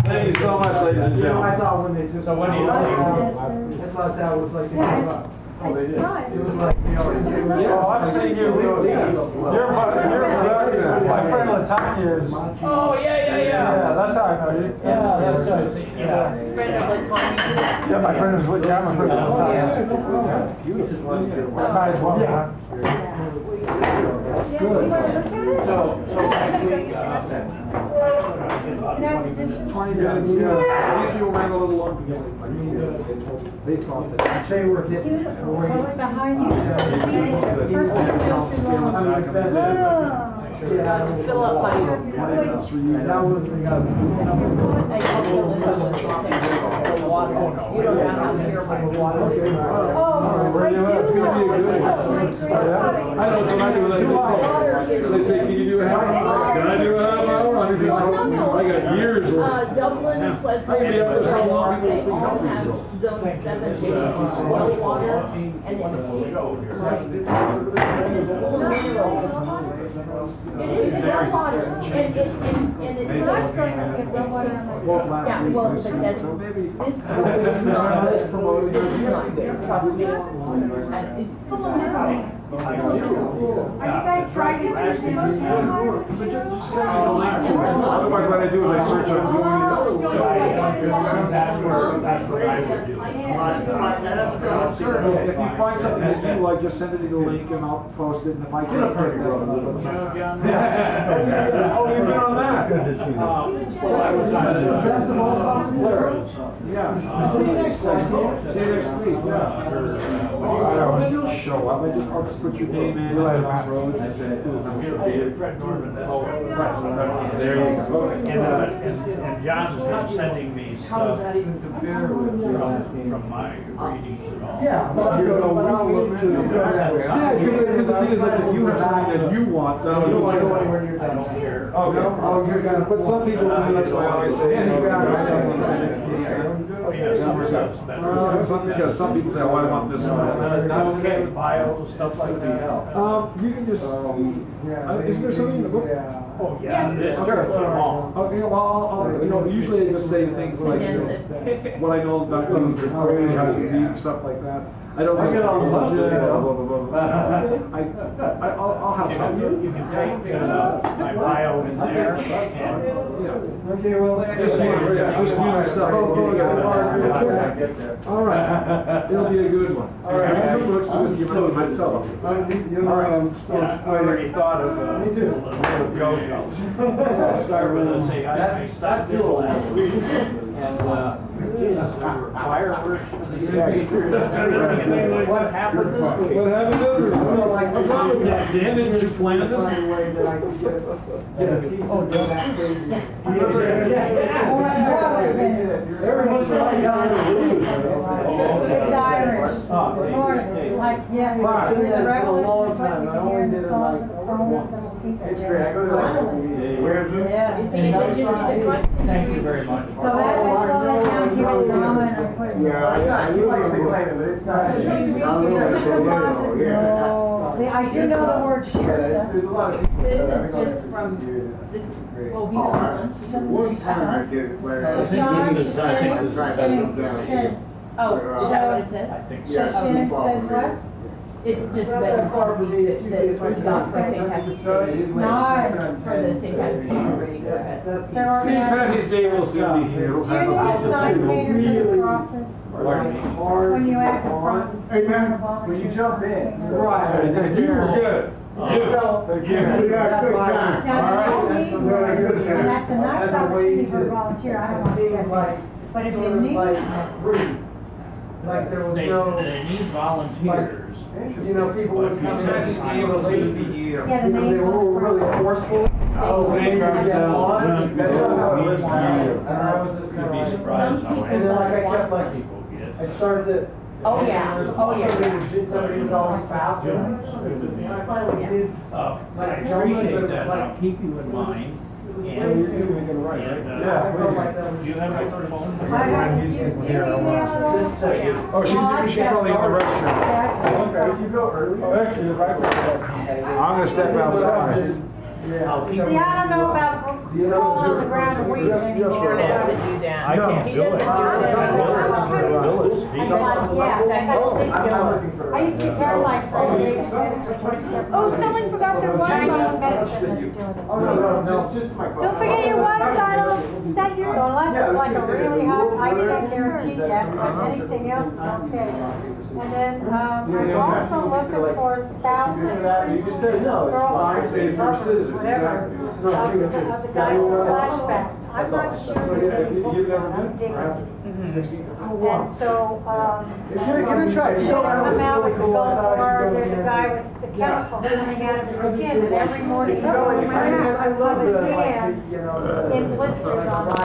Thank you so much, ladies and gentlemen. I thought when they took. So when do you I thought that was like, Oh, they did. it was like, Oh, I've seen you do these. You're my friend Latanya is. Oh, yeah. Yeah, that's how I know you. Yeah, that's what I see, yeah. Friend of Latanya. Yeah, my friend is with you. I'm a friend of Latanya. Beautiful. Nice one, huh? These people ran a little long together. they thought that they were hitting. Behind you. Fill up my. That was The water. You don't know how terrible the water is. It's going to be a good one. I know, so I do that. They say, can you do a half hour? Can I do a half hour? I got years worth. Dublin and Pleasant. I can be up there so long, They people all think have help zone 7, which is well water, and it is well water, and it's not going to get well water. Yeah, well, but that's, this is not promoting trust me, it's full of minerals. Are you guys trying to finish the motion? Otherwise, what I do is I search on Google. That's what I would do. If you find something that you like, just send me the link and I'll post it. And if I can't get that, oh, you've been on that. Good to see you. So I was Yeah. See you next week. See you next week. Yeah. Then you'll show up. I'll just put your name in. John Rhodes. Fred Norman. There you go. And John's been sending me stuff from my readings and all. Yeah, because the thing is that if you have something that you want, then I don't go anywhere near that. Oh, no? Oh, you're gonna but some people, that's why I always say, you know, some people say, oh, I want this one. Okay, bio, stuff like that. You can just, isn't there something in the book? Oh, yeah, it's terribly long. Okay, well, I'll, you know, usually I just say things like, you know, what I know about you, how you read, and stuff like that. I don't know. I get all the love, I'll have something. You can take my bio in there and. Okay, well, Just use the stuff. All right, it'll be a good one. All right. Have some books because you might sell them. I already thought of Me too. little JoJo. Start with a say, I stopped it last week, and Jesus, there were fireworks for the teenagers. What happened this week? What happened this week? What's wrong with that? Dan, didn't you plan this? Find a way that I can get a piece of that crazy. Everyone's really on the news. It's Irish. Morning. Like, yeah, there's a revolution, but you can hear the songs of the poems and the people. It's great. I go to that Yeah. Thank you very much. So that was all that down here in drama and I put it. He likes to claim it, but it's not. No, I do know the word sheer stuff. There's a lot of people. This is just from, this, oh, he does One time I did it where. Oh, is that what it says? I think so. Says what? It's just the recipes that we got for St. Patrick's Day. Nice. For the St. Patrick's Day parade. St. Patrick's Day will soon be here. Do you need a sign painter for the process? When you act the process. Hey, man, When you jump in. Right, you were good. Yeah, we got good times. Now, you don't need one, and that's a nice opportunity for a volunteer, I don't want to step in. But if you need one. Like there was They need volunteers. You know, people would come in and Yeah, the names. they were really forceful. Oh, make ourselves. That's not how it was. And I was just kind of You'd be like, surprised how and then like I kept like, people get. I started to. Oh, yeah. Oh, yeah. Somebody was always faster. And I finally did. I appreciate that, I'll keep you in mind. And, Yeah. do you have my phone? I have, do you email it all? Oh, she's probably in the restroom. Okay, if you go early. Oh, actually, the right I'm gonna step outside. I'll keep See, I don't know about crawling on the ground and weeding anymore. He doesn't do that. I can't He do it. doesn't do that. I used to be paralyzed for 8 days. Oh, someone forgot their water Chinese bottle. medicine that's doing it. Oh, no, just my. Don't forget your water bottle. Is that yours? So unless it's like a really hot, I can't guarantee that, but anything else is okay. And then, I'm also looking for spouses, You just said no, it's fine, say it's for scissors, whatever, exactly. of the guys with flashbacks. I'm not sure that the books that I'm digging. And so, If you're gonna try, show them out with the Gulf War, there's a guy with the chemical coming out of his skin, and every morning he goes around with his hand in blisters on